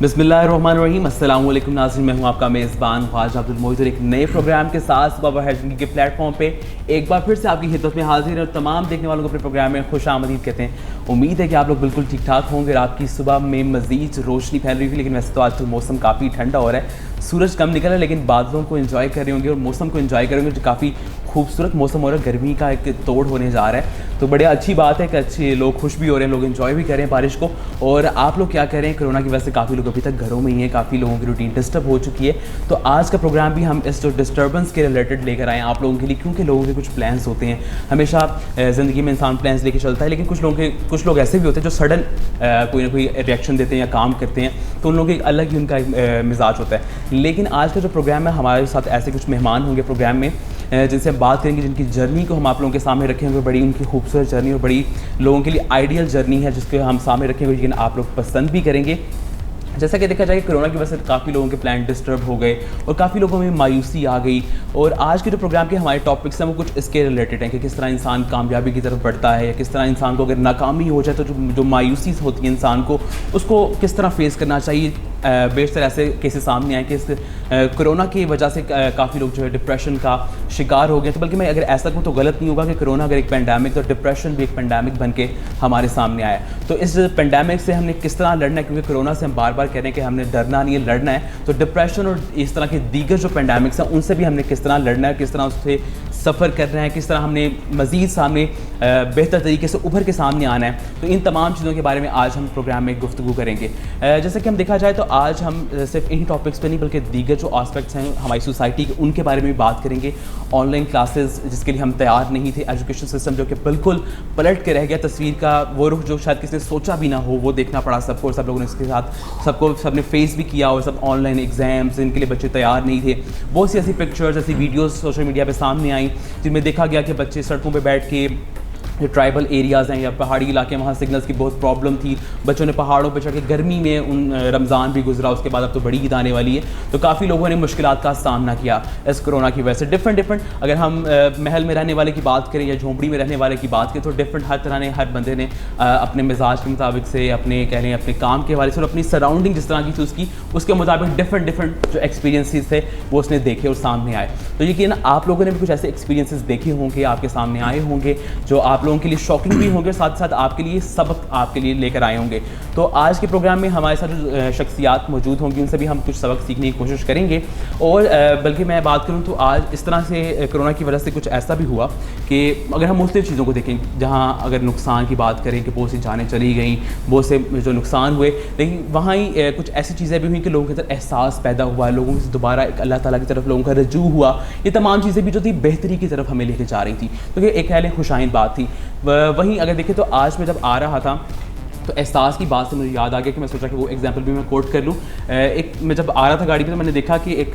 बिस्मिल्लाहिर्रहमानिर्रहीम, अस्सलाम वालेकुम नाज़रीन। मैं हूं आपका मेज़बान ख्वाजा अब्दुल मोइज़ और एक नए प्रोग्राम के साथ सुबह है ज़िंदगी के प्लेटफॉर्म पे एक बार फिर से आपकी खिदमत में हाजिर है और तमाम देखने वालों को अपने प्रोग्राम में खुशामदीद कहते हैं। उम्मीद है कि आप लोग बिल्कुल ठीक ठाक होंगे और आपकी सुबह में मज़ीद रोशनी फैल रही होगी। लेकिन वैसे तो आज तो मौसम काफ़ी ठंडा हो रहा है, सूरज कम निकल रहा है, लेकिन बादलों को एंजॉय कर रहे होंगे और मौसम को एंजॉय करेंगे जो काफ़ी खूबसूरत मौसम हो रहा है। गर्मी का एक तोड़ होने जा रहा है, तो बड़ी अच्छी बात है कि अच्छे लोग खुश भी हो रहे हैं, लोग एंजॉय भी कर रहे हैं बारिश को। और आप लोग क्या कर रहे हैं? कोरोना की वजह से काफ़ी लोग अभी तक घरों में ही हैं, काफ़ी लोगों की रूटीन डिस्टर्ब हो चुकी है। तो आज का प्रोग्राम भी हम इस जो डिस्टर्बेंस के रिलेटेड लेकर आए आप लोगों के लिए, क्योंकि लोगों के कुछ प्लान्स होते हैं। हमेशा ज़िंदगी में इंसान प्लान्स लेके चलता है, लेकिन कुछ लोग ऐसे भी होते हैं जो सडन कोई ना कोई रिएक्शन देते हैं या काम करते हैं, तो उन लोगों की अलग ही उनका मिजाज होता है। लेकिन आज का जो प्रोग्राम है, हमारे साथ ऐसे कुछ मेहमान होंगे प्रोग्राम में जिनसे हम बात करेंगे, जिनकी जर्नी को हम आप लोगों के सामने रखेंगे। बड़ी उनकी खूबसूरत जर्नी और बड़ी लोगों के लिए आइडियल जर्नी है जिसके हम सामने रखेंगे, लेकिन आप लोग पसंद भी करेंगे। जैसा कि देखा जाए कोरोना की वजह से काफ़ी लोगों के प्लान डिस्टर्ब हो गए और काफ़ी लोगों में मायूसी आ गई। और आज के जो प्रोग्राम के हमारे टॉपिक्स हैं वो कुछ इसके रिलेटेड हैं कि किस तरह इंसान कामयाबी की तरफ बढ़ता है, या किस तरह इंसान को अगर नाकामी हो जाए तो जो मायूसी होती है इंसान को, उसको किस तरह फेस करना चाहिए। बेशतर ऐसे केसेस सामने आए कि इस कोरोना की वजह से काफ़ी लोग जो है डिप्रेशन का शिकार हो गए। तो बल्कि मैं अगर ऐसा कहूँ तो गलत नहीं होगा कि कोरोना अगर एक पेंडेमिक, तो डिप्रेशन भी एक पेंडेमिक बन के हमारे सामने आया। तो इस पेंडेमिक से हमने किस तरह लड़ना है, क्योंकि कोरोना से हम बार बार कह रहे हैं कि हमने डरना नहीं है, लड़ना है। तो डिप्रेशन और इस तरह के दीगर जो पेंडेमिक्स हैं उनसे भी हमने किस तरह लड़ना है, किस तरह उससे सफ़र करना है, किस तरह हमने मज़ीद सामने बेहतर तरीके से उभर के सामने आना है। तो इन तमाम चीज़ों के बारे में आज हम प्रोग्राम में गुफ्तगू करेंगे। जैसे कि हम देखा जाए तो आज हम सिर्फ इन्हीं टॉपिक्स पे नहीं बल्कि दीगर जो आस्पेक्ट्स हैं हमारी सोसाइटी के, उनके बारे में भी बात करेंगे। ऑनलाइन क्लासेस जिसके लिए हम तैयार नहीं थे, एजुकेशन सिस्टम जो कि बिल्कुल पलट के रह गया, तस्वीर का वो रुख जो शायद किसी ने सोचा भी ना हो वो देखना पड़ा सबको, और सब लोगों ने इसके साथ सबने फेस भी किया। और सब ऑनलाइन एग्जाम्स जिनके लिए बच्चे तैयार नहीं थे, बहुत सी ऐसी पिक्चर्स, ऐसी वीडियोज़ सोशल मीडिया पर सामने आई जिनमें देखा गया कि बच्चे सड़कों पर बैठ के, जो ट्राइबल एरियाज़ हैं या पहाड़ी इलाके, वहाँ सिग्नल्स की बहुत प्रॉब्लम थी। बच्चों ने पहाड़ों पर चढ़ के, गर्मी में रमज़ान भी गुजरा, उसके बाद अब तो बड़ी ईद आने वाली है, तो काफ़ी लोगों ने मुश्किलात का सामना किया इस कोरोना की वजह से। डिफरेंट अगर हम महल में रहने वाले की बात करें या झोंपड़ी में रहने वाले की बात करें, तो डिफरेंट हर तरह ने, हर बंदे ने अपने मिजाज के मुताबिक से, अपने कह लें अपने काम के हवाले से और अपनी सराउंडिंग जिस तरह की थी उसके मुताबिक डिफरेंट जो एक्सपीरियंसेस थे वो उसने देखे और सामने आए। तो यकीन आप लोगों ने भी कुछ ऐसे एक्सपीरियंसेस देखे होंगे, आपके सामने आए होंगे, जो आप लोगों के लिए शॉकिंग भी होंगे, साथ साथ आपके लिए सबक आपके लिए लेकर आए होंगे। तो आज के प्रोग्राम में हमारे साथ जो शख्सियात मौजूद होंगी उनसे भी हम कुछ सबक सीखने की कोशिश करेंगे। और बल्कि मैं बात करूं तो आज इस तरह से कोरोना की वजह से कुछ ऐसा भी हुआ कि अगर हम मुख्तलिफ चीज़ों को देखें, जहां अगर नुकसान की बात करें कि बहुत सी जानें चली गई, बहुत से जो नुकसान हुए, लेकिन वहाँ ही कुछ ऐसी चीज़ें भी हुई कि लोगों के अंदर एहसास पैदा हुआ, लोगों से दोबारा एक अल्लाह ताला की तरफ लोगों का रजू हुआ। ये तमाम चीज़ें भी जो थी बेहतरी की तरफ हमें लेके जा रही थी, तो ये एक कहलें खुशाइन बात थी। वहीं अगर देखें तो आज मैं जब आ रहा था तो एहसास की बात से मुझे याद आ गया कि मैं सोचा कि वो एग्जांपल भी मैं कोट कर लूँ। मैं जब आ रहा था गाड़ी पे तो मैंने देखा कि एक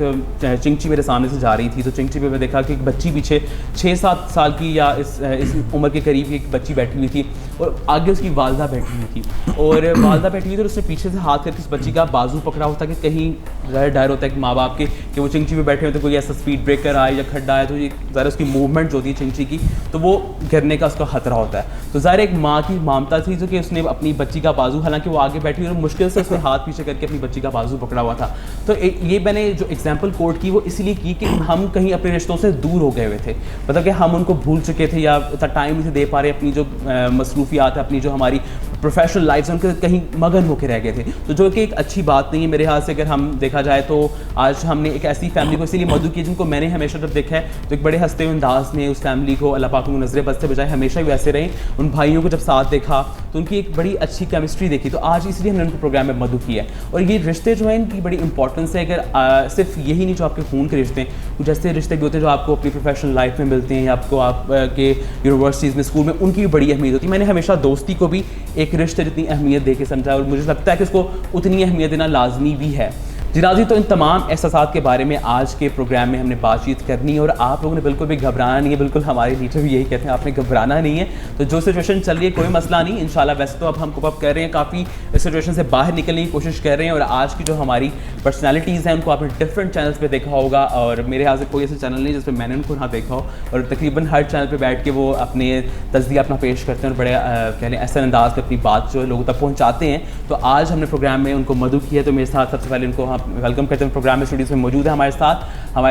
चिंची मेरे सामने से जा रही थी, तो चिंची पे मैं देखा कि एक बच्ची पीछे 6-7 साल की या इस उम्र के करीब एक बच्ची बैठी हुई थी और आगे उसकी वालदा बैठी हुई थी। और वालदा बैठी हुई थी और उसने पीछे से हाथ करके उस बच्ची का बाजू पकड़ा होता कि कहीं डर होता है कि माँ बाप के कि वो चिंची पे बैठे हुए तो कोई ऐसा स्पीड ब्रेकर आए या खड्डा आए तो ये ज़रा उसकी मूवमेंट जो होती है चिंची की, तो वो गिरने का उसका खतरा होता है। तो ज़ाहिर एक माँ की ममता थी जो कि उसने अपनी बच्ची का बाजू, हालांकि वो आगे बैठी और मुश्किल से उसने हाथ पीछे करके अपनी बच्ची का बाजू पकड़ा हुआ था। तो ये मैंने जो एग्जांपल कोट की वो इसलिए की कि हम कहीं अपने रिश्तों से दूर हो गए हुए थे, मतलब कि हम उनको भूल चुके थे या इतना टाइम नहीं दे पा रहे, अपनी जो मसरूफियात है, अपनी जो हमारी प्रोफेशनल लाइफ है उनके कहीं मगन होकर रह गए थे, तो जो कि एक अच्छी बात नहीं है मेरे हाथ से। अगर हम देखा जाए तो आज हमने एक ऐसी फैमिली को इसीलिए मदद की जिनको मैंने हमेशा जब देखा है तो एक बड़े हंसते हुए अंदाज ने उस फैमिली को, अल्लाह पाक को नजरें बद से बजाय हमेशा ही वैसे रहे। उन भाइयों को जब साथ देखा तो उनकी एक बड़ी अच्छी केमिस्ट्री देखी, तो आज इसलिए हमने उनको प्रोग्राम में मदद किया है। और ये रिश्ते जो हैं इनकी बड़ी इंपॉर्टेंस है। अगर सिर्फ यही नहीं जो आपके खून के रिश्ते हैं, कुछ ऐसे रिश्ते भी होते हैं जो आपको अपनी प्रोफेशनल लाइफ में मिलते हैं या आपको आपके यूनिवर्सिटीज़ में, स्कूल में, उनकी भी बड़ी अहमियत होती है। मैंने हमेशा दोस्ती को भी एक रिश्ते जितनी अहमियत दे के समझा और मुझे लगता है कि उसको उतनी अहमियत देना लाजमी भी है। जी नाज़रीन, तो इन तमाम एहसासात के बारे में आज के प्रोग्राम में हमने बातचीत करनी है और आप लोगों ने बिल्कुल भी घबराना नहीं है। बिल्कुल हमारे लीडर भी यही कहते हैं, आपने घबराना नहीं है। तो जो सिचुएशन चल रही है कोई मसला नहीं, इंशाल्लाह। वैसे तो अब हम कोप अप कर रहे हैं, काफ़ी इस सिचुएशन से बाहर निकलने की कोशिश कर रहे हैं। और आज की जो हमारी पर्सनैलिटीज़ हैं उनको आपने डिफरेंट चैनल्स पर देखा होगा, और मेरे यहाँ से कोई ऐसा चैनल नहीं जिस पर मैंने उनको ना देखा हो। और तकरीबन हर चैनल पर बैठ के वो अपने तज़किया अपना पेश करते हैं और बड़े कह लें ऐसे अंदाज में अपनी बात जो है लोगों तक पहुँचाते हैं। तो आज हमने प्रोग्राम में उनको मदू किया, तो मेरे साथ सबसे पहले उनको हम वेलकम करते हैं। प्रोग्राम में स्टूडियोज में मौजूद है हमारे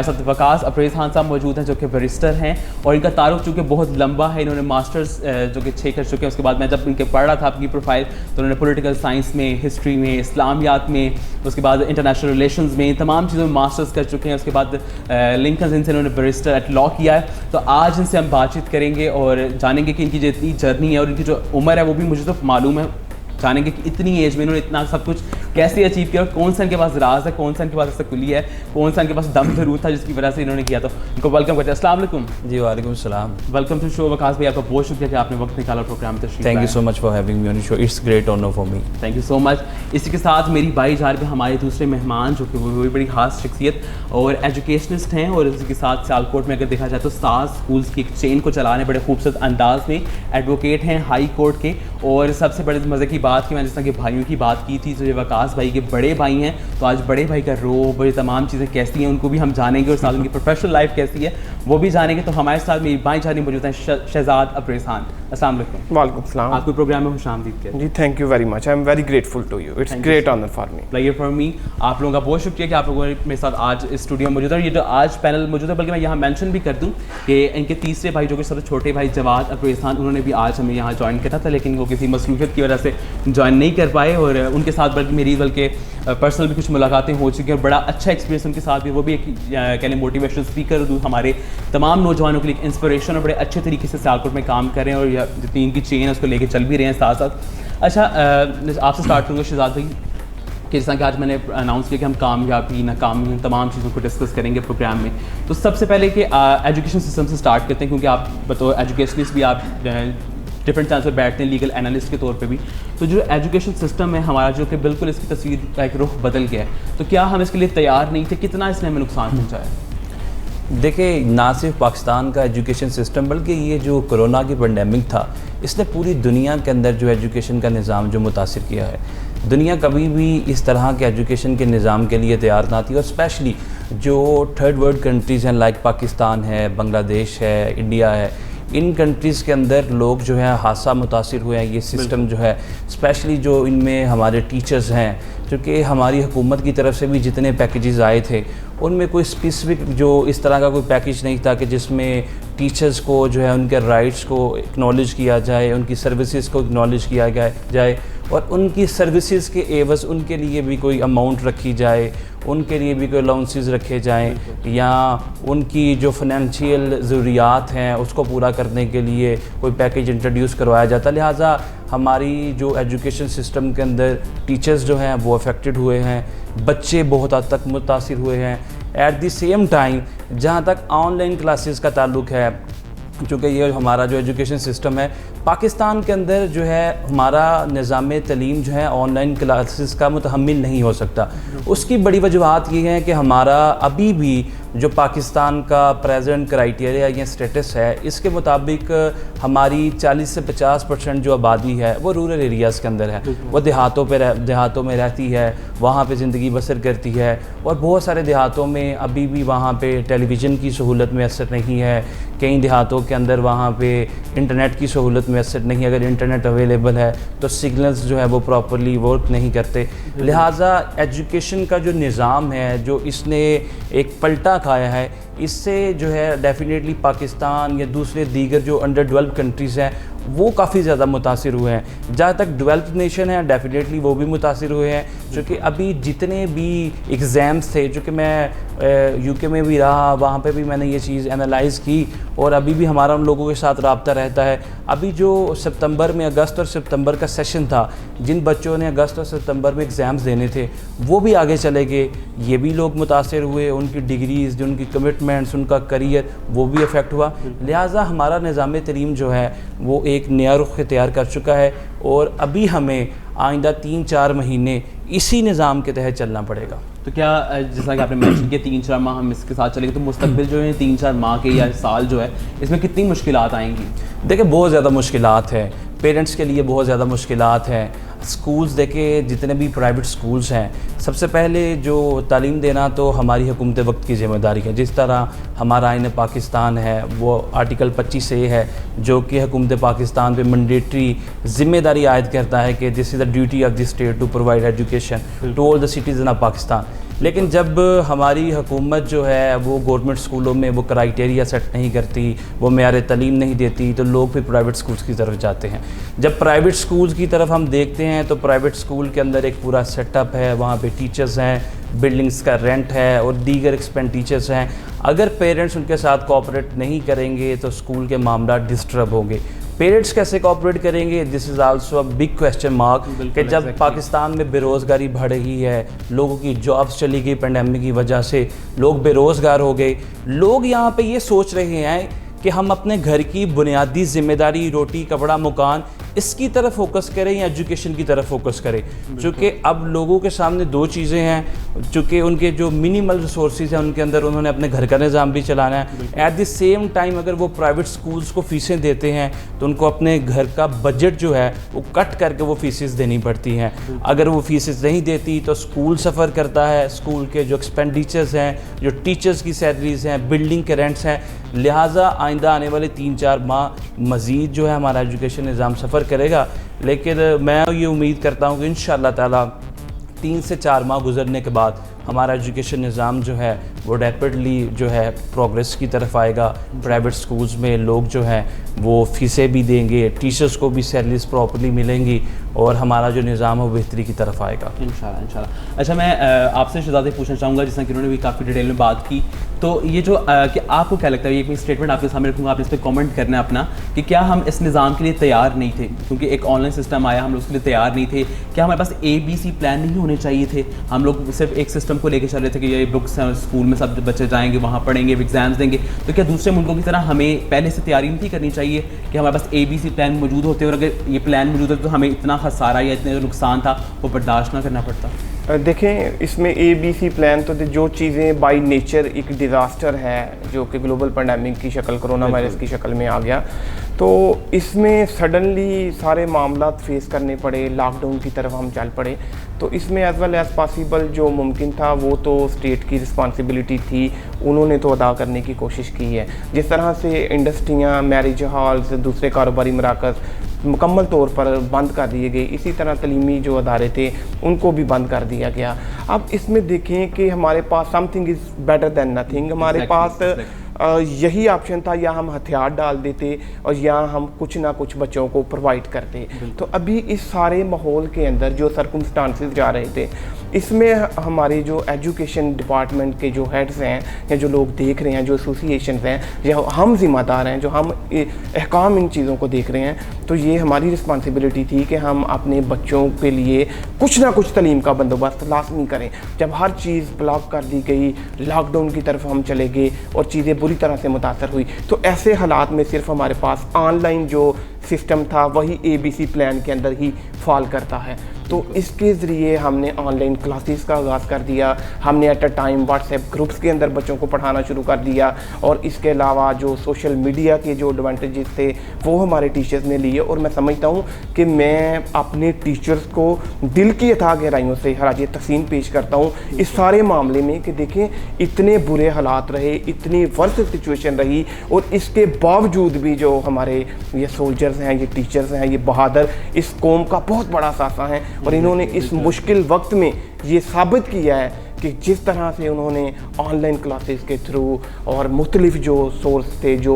साथ वकास अफरेज़ खान साहब मौजूद हैं, जो कि बैरिस्टर हैं। और इनका तारुफ चूँकि बहुत लंबा है, इन्होंने मास्टर्स जो कि 6 कर चुके हैं। उसके बाद मैं जब इनके पढ़ रहा था अपनी प्रोफाइल, तो उन्होंने पॉलिटिकल साइंस में, हिस्ट्री में, इस्लामियात में, उसके बाद इंटरनेशनल रिलेशंस में, तमाम चीज़ों में मास्टर्स कर चुके हैं। उसके बाद लिंकन इनसे इन्होंने बैरिस्टर एट लॉ किया है। तो आज इनसे हम बातचीत करेंगे और जानेंगे कि इनकी जो इतनी जर्नी है और इनकी जो उम्र है वो भी मुझे तो मालूम है, जानेंगे कि इतनी एज में इन्होंने इतना सब कुछ कैसे अचीव किया और कौन सा इनके पास राज है, कौन सा इनके पास ऐसा कुली है, कौन सा इनके पास दम ज़रूर था जिसकी वजह से इन्होंने किया। तो इनको वेलकम करते हैं। अस्सलाम वालेकुम। जी वालेकुम सलाम। Welcome to show. वकास भाई, आपका बहुत शुक्रिया कि आपने वक्त निकाला प्रोग्राम में तशरीफ। Thank you so much for having me on show, it's great honour for me. Thank you so much. इसी के साथ मेरी बाई जार पे हमारे दूसरे मेहमान जो कि वो भी बड़ी खास शख्सियत और एजुकेशनिस्ट हैं, और इसी के साथ सियालकोट में अगर देखा जाए तो सास स्कूल्स की एक चेन को चलाने बड़े खूबसूरत अंदाज में एडवोकेट हैं हाई कोर्ट के। और सबसे बड़े मज़े की बात कि मैंने जिस तरह के भाइयों की बात की थी, तो ये वकास भाई के बड़े भाई हैं, तो आज बड़े भाई का रोब, ये तमाम चीज़ें कैसी हैं उनको भी हम जानेंगे, और साथ उनकी प्रोफेशनल लाइफ कैसी है वो भी जानेंगे। तो हमारे साथ मेरी बाई जानी मौजूद हैं शहजाद अफरेज़ खान। अस्सलाम वालेकुम। वालेकुम सलाम। आपके प्रोग्राम में खुशामदीद कहते हैं। जी thank you very much, I am very grateful to you, it's great honour for me. Like for me, आप लोगों का बहुत शुक्रिया कि आप लोगों ने मेरे साथ आज इस स्टूडियो में मौजूद है। और ये जो आज पैनल मौजूद है, बल्कि मैं यहाँ मेंशन भी कर दूँ कि इनके तीसरे भाई जो कि सबसे छोटे भाई जवाद अफरेज़ खान, उन्होंने भी आज हमें यहाँ ज्वाइन किया था, लेकिन वो किसी मसरूफियत की वजह से ज्वाइन नहीं कर पाए। और उनके साथ बल्कि पर्सनल भी कुछ मुलाकातें हो चुकी हैं और बड़ा अच्छा एक्सपीरियंस उनके साथ भी। वो भी एक कह लें मोटिवेशनल स्पीकर, हमारे तमाम नौजवानों के लिए इंस्पिरेशन और बड़े अच्छे तरीके से सियालकोट में काम कर रहे हैं, और जितनी इनकी चेन है उसको लेके चल भी रहे हैं साथ साथ। अच्छा, आपसे स्टार्ट करूँगा शहजाद भाई, कि जैसा कि आज मैंने अनाउंस किया कि हम कामयाबी नाकामी तमाम चीज़ों को डिस्कस करेंगे प्रोग्राम में। तो सबसे पहले कि एजुकेशन सिस्टम से स्टार्ट करते हैं, क्योंकि आप बतौर एजुकेशनिस्ट भी आप डिफरेंट चैनल पर बैठते हैं, लीगल एनालिस्ट के तौर पे भी। तो जो एजुकेशन सिस्टम है हमारा, जो कि बिल्कुल इसकी तस्वीर का एक रुख बदल गया है, तो क्या हम इसके लिए तैयार नहीं थे? कितना इसने हमें नुकसान पहुँचाया? देखिए, ना सिर्फ पाकिस्तान का एजुकेशन सिस्टम, बल्कि ये जो कोरोना की पेंडेमिक था, इसने पूरी दुनिया के अंदर जो एजुकेशन का निज़ाम जो मुतासिर किया है। दुनिया कभी भी इस तरह के एजुकेशन के निज़ाम के लिए तैयार ना थी, और स्पेशली जो थर्ड वर्ल्ड कंट्रीज़ हैं, लाइक पाकिस्तान है, बांग्लादेश है, इंडिया है, इन कंट्रीज़ के अंदर लोग जो है हादसा मुतासिर हुए हैं। ये सिस्टम जो है, स्पेशली जो इनमें हमारे टीचर्स हैं, क्योंकि हमारी हुकूमत की तरफ से भी जितने पैकेजेस आए थे उनमें कोई स्पेसिफिक जो इस तरह का कोई पैकेज नहीं था कि जिसमें टीचर्स को जो है उनके राइट्स को एक्नॉलेज किया जाए, उनकी सर्विसेज को एक्नॉलेज किया जाए, और उनकी सर्विसेज के एवज़ उनके लिए भी कोई अमाउंट रखी जाए, उनके लिए भी कोई अलाउंसेस रखे जाएं, या उनकी जो फाइनेंशियल ज़रूरियात हैं उसको पूरा करने के लिए कोई पैकेज इंट्रोड्यूस करवाया जाता। लिहाजा हमारी जो एजुकेशन सिस्टम के अंदर टीचर्स जो हैं वो अफेक्टेड हुए हैं, बच्चे बहुत हद तक मुतासिर हुए हैं। एट द सेम टाइम, जहाँ तक ऑनलाइन क्लासेस का ताल्लुक़ है, चूँकि ये हमारा जो एजुकेशन सिस्टम है पाकिस्तान के अंदर जो है, हमारा निज़ाम तलीम जो है ऑनलाइन क्लासेस का मुतहम्मिल नहीं हो सकता। उसकी बड़ी वजूहत ये है कि हमारा अभी भी जो पाकिस्तान का प्रेजेंट क्राइटेरिया या स्टेटस है, इसके मुताबिक हमारी 40 से 50% जो आबादी है वो रूरल एरियाज़ के अंदर है। वो देहातों में रहती है, वहाँ पे ज़िंदगी बसर करती है, और बहुत सारे देहातों में अभी भी वहाँ पे टेलीविज़न की सहूलत मैसर नहीं है। कई देहातों के अंदर वहाँ पे इंटरनेट की सहूलत मैसर नहीं है। अगर इंटरनेट अवेलेबल है तो सिग्नल्स जो है वो प्रॉपरली वर्क नहीं करते। लिहाजा एजुकेशन का जो निज़ाम है, जो इसने एक पलटा खाया है, इससे जो है डेफिनेटली पाकिस्तान या दूसरे दीगर जो अंडर डेवलप्ड कंट्रीज़ हैं वो काफ़ी ज़्यादा मुतासिर हुए हैं। जहाँ तक डेवलप्ड नेशन है, डेफिनेटली वो भी मुतासिर हुए हैं, क्योंकि अभी जितने भी एग्ज़ाम्स थे, जो कि मैं यूके में भी रहा, वहाँ पे भी मैंने ये चीज़ एनालाइज़ की, और अभी भी हमारा उन लोगों के साथ रब्ता रहता है। अभी जो सितंबर में, अगस्त और सितंबर का सेशन था, जिन बच्चों ने अगस्त और सितंबर में एग्ज़ाम्स देने थे वो भी आगे चले गए, ये भी लोग मुतासिर हुए, उनकी डिग्रीज़, जो उनकी कमिटमेंट्स, उनका करियर, वो भी अफेक्ट हुआ। लिहाजा हमारा निज़ाम तलीम जो है वो एक नया रुख तैयार कर चुका है, और अभी हमें आइंदा 3-4 महीने इसी निज़ाम के तहत चलना पड़ेगा। तो क्या जैसा कि आपने मेंशन किया 3-4 माह हम इसके साथ चलेंगे, तो मुस्तकबिल जो है 3-4 माह के या साल जो है इसमें कितनी मुश्किलात आएंगी? देखिए बहुत ज़्यादा मुश्किलात है, पेरेंट्स के लिए बहुत ज़्यादा मुश्किलात हैं। स्कूल्स देखे जितने भी प्राइवेट स्कूल्स हैं, सबसे पहले जो तालीम देना तो हमारी हुकूमत वक्त की ज़िम्मेदारी है। जिस तरह हमारा आईन पाकिस्तान है वो आर्टिकल 25 ए है जो कि हुकूमत पाकिस्तान पे मैंडेटरी ज़िम्मेदारी आयद करता है कि this is the duty of the state to provide education to all the citizen of Pakistan. लेकिन जब हमारी हुकूमत जो है वो गवर्नमेंट स्कूलों में वो क्राइटेरिया सेट नहीं करती, वो मेयार तालीम नहीं देती, तो लोग फिर प्राइवेट स्कूल्स की तरफ जाते हैं। जब प्राइवेट स्कूल्स की तरफ हम देखते हैं तो प्राइवेट स्कूल के अंदर एक पूरा सेटअप है, वहाँ पे टीचर्स हैं, बिल्डिंग्स का रेंट है और दीगर एक्सपेंडिचर्स हैं। अगर पेरेंट्स उनके साथ कोऑपरेट नहीं करेंगे तो स्कूल के मामला डिस्टर्ब होंगे। पेरेंट्स कैसे कोऑपरेट करेंगे, this is also a big question mark कि जब पाकिस्तान में बेरोज़गारी बढ़ रही है, लोगों की जॉब्स चली गई पेंडेमिक की वजह से, लोग बेरोज़गार हो गए, लोग यहाँ पे ये सोच रहे हैं कि हम अपने घर की बुनियादी ज़िम्मेदारी रोटी कपड़ा मकान इसकी तरफ फोकस करें या एजुकेशन की तरफ फोकस करें। चूँकि अब लोगों के सामने दो चीज़ें हैं, चूँकि उनके जो मिनिमल रिसोर्सेज हैं उनके अंदर उन्होंने अपने घर का निज़ाम भी चलाना है। एट द सेम टाइम अगर वो प्राइवेट स्कूल्स को फ़ीसें देते हैं तो उनको अपने घर का बजट जो है वो कट करके वो फ़ीसेस देनी पड़ती हैं। अगर वो फ़ीसेस नहीं देती तो स्कूल सफ़र करता है, स्कूल के जो एक्सपेंडिचर्स हैं, जो टीचर्स की सैलरीज़ हैं, बिल्डिंग के रेंट्स हैं, लिहाजा आइंदा आने वाले 3-4 माह मज़ीद जो है हमारा एजुकेशन निज़ाम सफ़र करेगा। लेकिन मैं ये उम्मीद करता हूँ कि इंशाअल्लाह ताला 3 से 4 माह गुजरने के बाद हमारा एजुकेशन निज़ाम जो है वो रैपिडली जो है प्रोग्रेस की तरफ आएगा। प्राइवेट स्कूल्स में लोग जो हैं वो फ़ीसें भी देंगे, टीचर्स को भी सैलरीज प्रॉपर्ली मिलेंगी और हमारा जो निज़ाम है वो बेहतरी की तरफ आएगा इंशाल्लाह इंशाल्लाह। अच्छा, मैं आपसे शहजाद पूछना चाहूँगा, जिस तरह कि उन्होंने भी काफ़ी डिटेल में बात की, तो ये जो कि आपको क्या लगता है, ये एक स्टेटमेंट आपके सामने रखूँगा, आपने इस पर कमेंट करना है अपना, कि क्या हम इस निज़ाम के लिए तैयार नहीं थे? क्योंकि एक ऑनलाइन सिस्टम आया, हम लोग उसके लिए तैयार नहीं थे। क्या हमारे पास ABC प्लान नहीं होने चाहिए थे? हम लोग सिर्फ एक सिस्टम को लेकर चल रहे थे कि ये बुक्स हैं, स्कूल में सब बच्चे जाएंगे, वहाँ पढ़ेंगे, एग्जाम्स देंगे। तो क्या दूसरे मुल्कों की तरह हमें पहले से तैयारी नहीं करनी चाहिए कि हमारे पास ABC प्लान मौजूद होते, और अगर ये प्लान मौजूद होते तो हमें इतना खसारा या इतना नुकसान था वो बर्दाश्त ना करना पड़ता? देखें, इसमें ABC प्लान तो जो चीज़ें बाय नेचर एक डिज़ास्टर है जो कि ग्लोबल पैंडेमिक की शक्ल, कोरोना वायरस की शक्ल में आ गया, तो इसमें सडनली सारे मामला फेस करने पड़े, लॉकडाउन की तरफ हम चल पड़े। तो इसमें एज़ वेल एज़ पॉसिबल जो मुमकिन था वो तो स्टेट की रिस्पॉन्सिबिलिटी थी, उन्होंने तो अदा करने की कोशिश की है। जिस तरह से इंडस्ट्रियाँ, मैरिज हॉल्स, दूसरे कारोबारी मराकज़ मुकम्मल तौर पर बंद कर दिए गए, इसी तरह तलीमी जो अदारे थे उनको भी बंद कर दिया गया। अब इसमें देखें कि हमारे पास something is better than nothing, हमारे पास यही ऑप्शन था, या हम हथियार डाल देते और या हम कुछ ना कुछ बच्चों को प्रोवाइड करते। तो अभी इस सारे माहौल के अंदर जो सर्कमस्टांसेस जा रहे थे, इसमें हमारे जो एजुकेशन डिपार्टमेंट के जो हेड्स हैं या जो लोग देख रहे हैं, जो एसोसिएशन हैं, या हम ज़िम्मेदार हैं, जो हम अहकाम इन चीज़ों को देख रहे हैं, तो ये हमारी रिस्पॉन्सिबिलिटी थी कि हम अपने बच्चों के लिए कुछ ना कुछ तलीम का बंदोबस्त लाजमी करें। जब हर चीज़ ब्लॉक कर दी गई, लॉकडाउन की तरफ हम चले गए और चीज़ें बुरी तरह से मुतासर हुई, तो ऐसे हालात में सिर्फ हमारे पास ऑनलाइन जो सिस्टम था वही ABC प्लान के अंदर ही फॉल करता है। तो इसके ज़रिए हमने ऑनलाइन क्लासेस का आगाज़ कर दिया, हमने at a time WhatsApp groups के अंदर बच्चों को पढ़ाना शुरू कर दिया, और इसके अलावा जो सोशल मीडिया के जो एडवांटेजेस थे वो हमारे टीचर्स ने लिए। और मैं समझता हूँ कि मैं अपने टीचर्स को दिल की अथाह गहराइयों से हराज तहसीन पेश करता हूँ इस सारे मामले में कि देखें, इतने बुरे हालात रहे, इतनी वर्स्ट सिचुएशन रही, और इसके बावजूद भी जो हमारे ये सोल्जर्स हैं, ये टीचर्स हैं, ये बहादुर इस कौम का बहुत बड़ा सासा है, और इन्होंने इस मुश्किल वक्त में ये साबित किया है कि जिस तरह से उन्होंने ऑनलाइन क्लासेस के थ्रू और मुख्तलिफ जो सोर्स थे, जो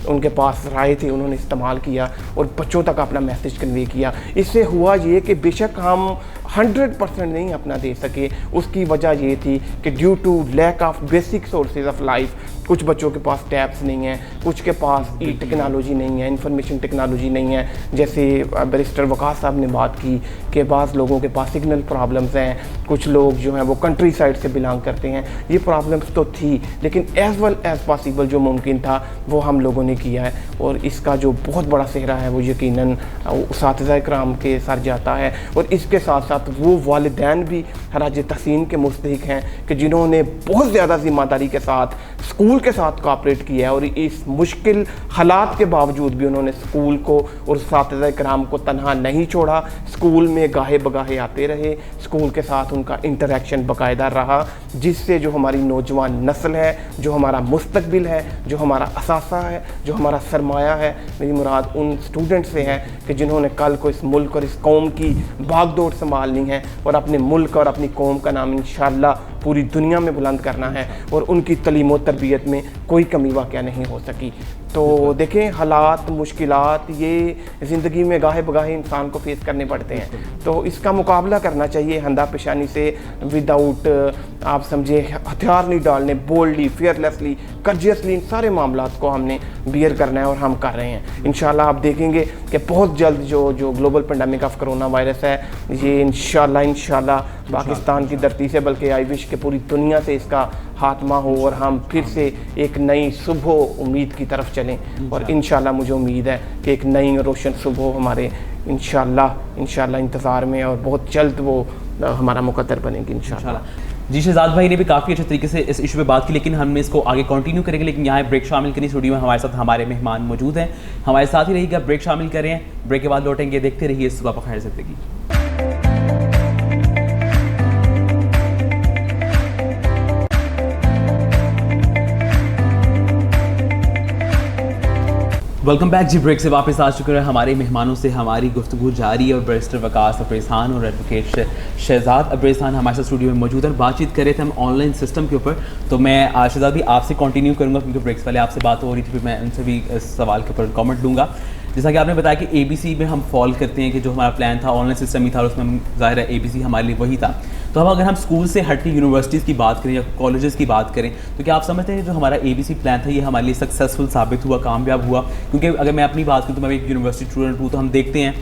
उनके पास राय थे, उन्होंने इस्तेमाल किया और बच्चों तक अपना मैसेज कन्वे किया। इससे हुआ ये कि बेशक हम 100% नहीं अपना दे सके, उसकी वजह ये थी कि due to lack of basic sources of life, कुछ बच्चों के पास टैब्स नहीं हैं, कुछ के पास टेक्नोलॉजी नहीं है, इंफॉर्मेशन टेक्नोलॉजी नहीं है। जैसे बैरिस्टर वकास साहब ने बात की कि बाज़ लोगों के पास सिग्नल प्रॉब्लम्स हैं, कुछ लोग जो हैं वो कंट्री साइड से बिलोंग करते हैं। ये प्रॉब्लम्स तो थी, लेकिन एज़ वेल एज़ पॉसिबल जो मुमकिन था वो हम लोगों ने किया है, और इसका जो बहुत बड़ा सेहरा है वो यकीनन उस्ताद-ए-किराम के सर जाता है। और इसके साथ साथ साथ वो वालिदैन भी खराज तहसीन के मुस्तहिक हैं कि जिन्होंने बहुत ज़्यादा ज़िम्मेदारी के साथ स्कूल के साथ कोऑपरेट किया है और इस मुश्किल हालात के बावजूद भी उन्होंने स्कूल को और उस्ताद कराम को तनहा नहीं छोड़ा। स्कूल में गाहे बगाहे आते रहे, स्कूल के साथ उनका इंटरेक्शन बाकायदा रहा, जिससे जो हमारी नौजवान नस्ल है, जो हमारा मुस्तकबिल है, जो हमारा असासा है, जो हमारा सरमाया है, मेरी मुराद उन स्टूडेंट से है कि जिन्होंने कल को इस मुल्क और इस कौम की भागदौड़ संभालनी है और अपने मुल्क और अपनी कौम का नाम इंशाअल्लाह पूरी दुनिया में बुलंद करना है और उनकी तलीम और तरबियत में कोई कमी वाक़या नहीं हो सकी। तो देखें, हालात, मुश्किलात ये ज़िंदगी में गाहे बगाहे इंसान को फेस करने पड़ते हैं, तो इसका मुकाबला करना चाहिए हंदा पेशानी से, विदाउट आप समझे हथियार नहीं डालने, बोल्डली, फियरलेसली, कर्जियसली इन सारे मामलात को हमने बियर करना है और हम कर रहे हैं। इंशाल्लाह आप देखेंगे कि बहुत जल्द जो global pandemic of corona virus है, ये इंशाल्लाह पाकिस्तान की धरती से, बल्कि आई विश के पूरी दुनिया से इसका खात्मा हो और हम फिर से एक नई सुबह उम्मीद की तरफ चलें। और इंशाल्लाह मुझे उम्मीद है कि एक नई रोशन सुबह हमारे इंशाल्लाह इंतज़ार में और बहुत जल्द वो हमारा मुकद्दर बनेगी इंशाल्लाह। जी, शहजाद भाई ने भी काफ़ी अच्छे तरीके से इस इशू पे बात की, लेकिन हम इसको आगे कंटिन्यू करेंगे। लेकिन यहाँ ब्रेक शामिल करनी, स्टूडियो में हमारे साथ हमारे मेहमान मौजूद हैं, हमारे साथ ही रहिएगा, ब्रेक शामिल करें, ब्रेक के बाद लौटेंगे। देखते रहिए सुबह पर खैर ज़िंदगी। वेलकम बैक जी, ब्रेक से वापस आ चुके हैं। हमारे मेहमानों से हमारी गुफ्तगू जारी है और बैरिस्टर वकास अब्रेज़ खान और एडवोकेट शहजाद अब्रेज़ खान हमारे साथ स्टूडियो में मौजूद है। बातचीत कर रहे थे हम ऑनलाइन सिस्टम के ऊपर, तो मैं शहजाद भी आपसे कंटिन्यू करूँगा क्योंकि ब्रेक्स पहले आपसे बात हो रही थी, फिर मैं उनसे भी इस सवाल के ऊपर कमेंट लूँगा। जैसा कि आपने बताया कि ABC में हम फॉल करते हैं कि जो हमारा प्लान था ऑनलाइन सिस्टम ही था और उसमें ज़ाहिर है ABC हमारे लिए वही था। तो अब अगर हम स्कूल से हट के यूनिवर्सिटीज़ की बात करें या कॉलेजेस की बात करें, तो क्या आप समझते हैं कि जो हमारा ABC प्लान था ये हमारे लिए सक्सेसफुल साबित हुआ, कामयाब हुआ? क्योंकि अगर मैं अपनी बात करूँ तो मैं एक यूनिवर्सिटी स्टूडेंट हूँ, तो हम देखते हैं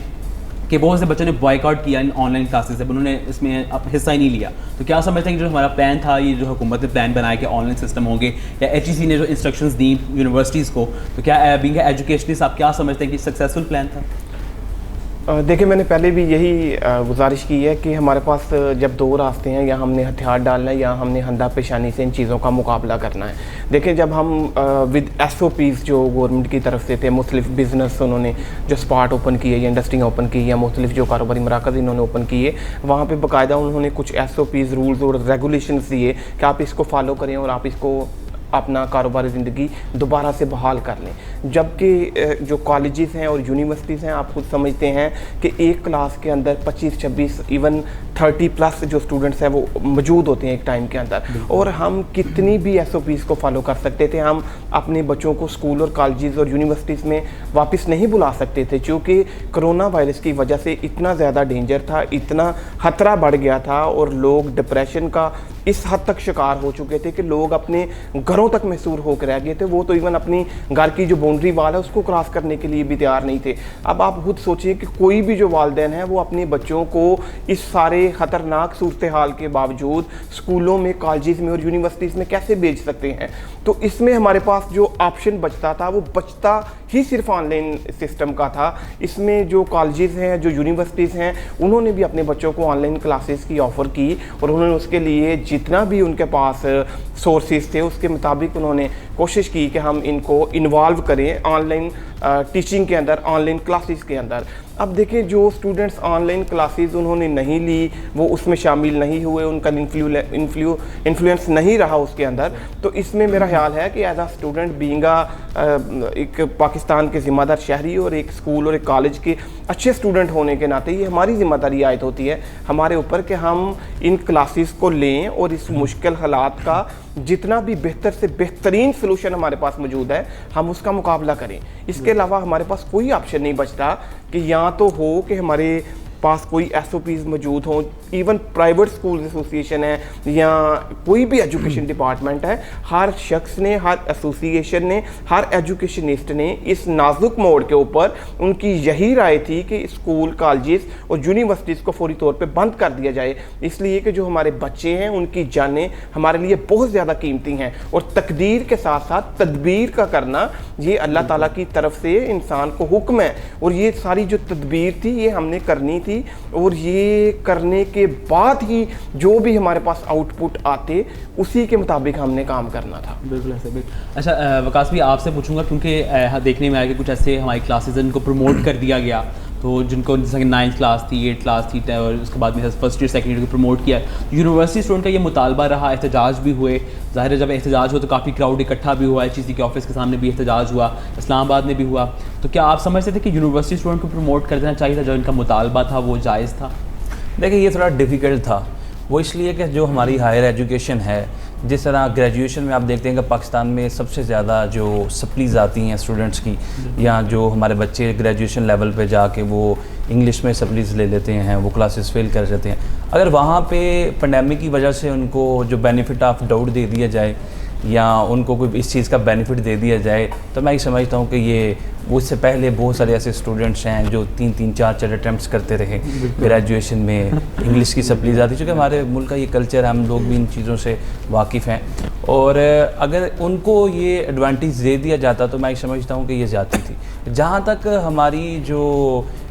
कि बहुत से बच्चों ने बॉयकॉट किया इन ऑनलाइन क्लासेस से, उन्होंने इसमें हिस्सा ही नहीं लिया। तो क्या समझते हैं कि जो हमारा प्लान था, ये जो हुकूमत ने प्लान बनाया कि ऑनलाइन सिस्टम होंगे, या HEC ने जो इंस्ट्रक्शंस दी यूनिवर्सिटीज़ को, तो क्या बीइंग एजुकेशनिस्ट आप क्या समझते हैं कि सक्सेसफुल प्लान था? देखिए, मैंने पहले भी यही गुजारिश की है कि हमारे पास जब दो रास्ते हैं, या हमने हथियार डालना है या हमने हंदा पेशानी से इन चीज़ों का मुकाबला करना है। देखिए, जब हम विद SOPs जो गवर्नमेंट की तरफ से थे, मुख्तलिफ बिज़नेस उन्होंने जो स्पॉट ओपन किए या इंडस्ट्रियाँ ओपन की या मुख्तलिफ जो कारोबारी मराकज़ इन्होंने ओपन किए, वहाँ पर बाकायदा उन्होंने कुछ SOPs, रूल्स और रेगुलेशंस दिए कि आप इसको फॉलो करें और आप इसको अपना कारोबारी ज़िंदगी दोबारा से बहाल कर लें। जबकि जो कॉलेजेस हैं और यूनिवर्सिटीज़ हैं, आप खुद समझते हैं कि एक क्लास के अंदर 25-26 इवन 30+ जो स्टूडेंट्स हैं वो मौजूद होते हैं एक टाइम के अंदर, और हम कितनी भी SOPs को फॉलो कर सकते थे। हम अपने बच्चों को स्कूल और कॉलेजेस और यूनिवर्सिटीज़ में वापस नहीं बुला सकते थे, क्योंकि कोरोना वायरस की वजह से इतना ज़्यादा डेंजर था, इतना ख़तरा बढ़ गया था और लोग डिप्रेशन का इस हद तक शिकार हो चुके थे कि लोग अपने घरों तक महसूर होकर रह गए थे। वो तो इवन अपनी घर की जो बाउंड्री वाल है उसको क्रॉस करने के लिए भी तैयार नहीं थे। अब आप खुद सोचिए कि कोई भी जो वालिदैन है वो अपने बच्चों को इस सारे ख़तरनाक सूरत हाल के बावजूद स्कूलों में, कॉलेजेस में और यूनिवर्सिटीज़ में कैसे भेज सकते हैं। तो इसमें हमारे पास जो ऑप्शन बचता था वो बचता ही सिर्फ ऑनलाइन सिस्टम का था। इसमें जो कॉलेजेस हैं, जो यूनिवर्सिटीज़ हैं, उन्होंने भी अपने बच्चों को ऑनलाइन क्लासेस की ऑफ़र की और उन्होंने उसके लिए जितना भी उनके पास सोर्सेज थे उसके मुताबिक उन्होंने कोशिश की कि हम इनको इन्वॉल्व करें ऑनलाइन टीचिंग के अंदर, ऑनलाइन क्लासेस के अंदर। अब देखिए, जो स्टूडेंट्स ऑनलाइन क्लासेस उन्होंने नहीं ली, वो उसमें शामिल नहीं हुए, उनका इन्फ्लुएंस नहीं रहा उसके अंदर, तो इसमें मेरा ख्याल है कि एज आ स्टूडेंट बीइंग एक पाकिस्तान के ज़िम्मेदार शहरी और एक स्कूल और एक कॉलेज के अच्छे स्टूडेंट होने के नाते ये हमारी ज़िम्मेदारी आयद होती है हमारे ऊपर कि हम इन क्लासेस को लें और इस मुश्किल हालात का जितना भी बेहतर से बेहतरीन सलूशन हमारे पास मौजूद है हम उसका मुकाबला करें। इसके अलावा हमारे पास कोई ऑप्शन नहीं बचता कि या तो हो कि हमारे पास कोई SOPs मौजूद हों इवन प्राइवेट स्कूल एसोसिएशन है या कोई भी एजुकेशन डिपार्टमेंट है, हर शख्स ने, हर एसोसिएशन ने, हर एजुकेशनिस्ट ने इस नाजुक मोड़ के ऊपर उनकी यही राय थी कि स्कूल, कॉलेजेस और यूनिवर्सिटीज़ को फौरी तौर पे बंद कर दिया जाए, इसलिए कि जो हमारे बच्चे हैं उनकी जानें हमारे लिए बहुत ज़्यादा कीमती हैं और तकदीर के साथ साथ तदबीर का करना ये अल्लाह ताला की तरफ से इंसान को हुक्म है और ये सारी जो तदबीर थी ये हमने करनी थी और ये करने के बाद ही जो भी हमारे पास आउटपुट आते उसी के मुताबिक हमने काम करना था। बिल्कुल ऐसे बिल्कुल। अच्छा वकास भी आपसे पूछूंगा क्योंकि देखने में आया कि कुछ ऐसे हमारी क्लासेज इनको प्रमोट कर दिया गया, तो जिनको जैसा कि 9th क्लास थी, 8th क्लास थी और उसके बाद में फर्स्ट ईयर सेकंड ईयर को प्रमोट किया। यूनिवर्सिटी स्टूडेंट का ये मुतालबा रहा, एहतजाज भी हुए, ज़ाहिर है जब एहतजाज हो तो काफ़ी क्राउड इकट्ठा भी हुआ, HEC के ऑफिस के सामने भी एहतजाज हुआ, इस्लामाबाद में भी हुआ। तो क्या आप समझते थे कि यूनिवर्सिटी स्टूडेंट को प्रमोट कर देना चाहिए था, जो इनका मुतालबा था वो जायज़ था? देखिए ये थोड़ा डिफ़िकल्ट था, वो इसलिए कि जो हमारी हायर एजुकेशन है, जिस तरह ग्रेजुएशन में आप देखते हैं कि पाकिस्तान में सबसे ज़्यादा जो सप्लीज आती हैं स्टूडेंट्स की, या जो हमारे बच्चे ग्रेजुएशन लेवल पे जाके वो इंग्लिश में सप्लीज ले लेते हैं, वो क्लासेस फेल कर जाते हैं। अगर वहाँ पे पेंडेमिक की वजह से उनको जो बेनिफिट ऑफ डाउट दे दिया जाए या उनको कोई इस चीज़ का बेनिफिट दे दिया जाए, तो मैं ये समझता हूँ कि ये उससे पहले बहुत सारे ऐसे स्टूडेंट्स हैं जो 3-4 अटैम्प्ट्स करते रहे ग्रेजुएशन में, इंग्लिश की सप्लीज आती, चूँकि हमारे मुल्क का ये कल्चर है, हम लोग भी इन चीज़ों से वाकिफ़ हैं। और अगर उनको ये एडवांटेज दे दिया जाता तो मैं समझता हूँ कि ये ज़्यादा थी। जहाँ तक हमारी जो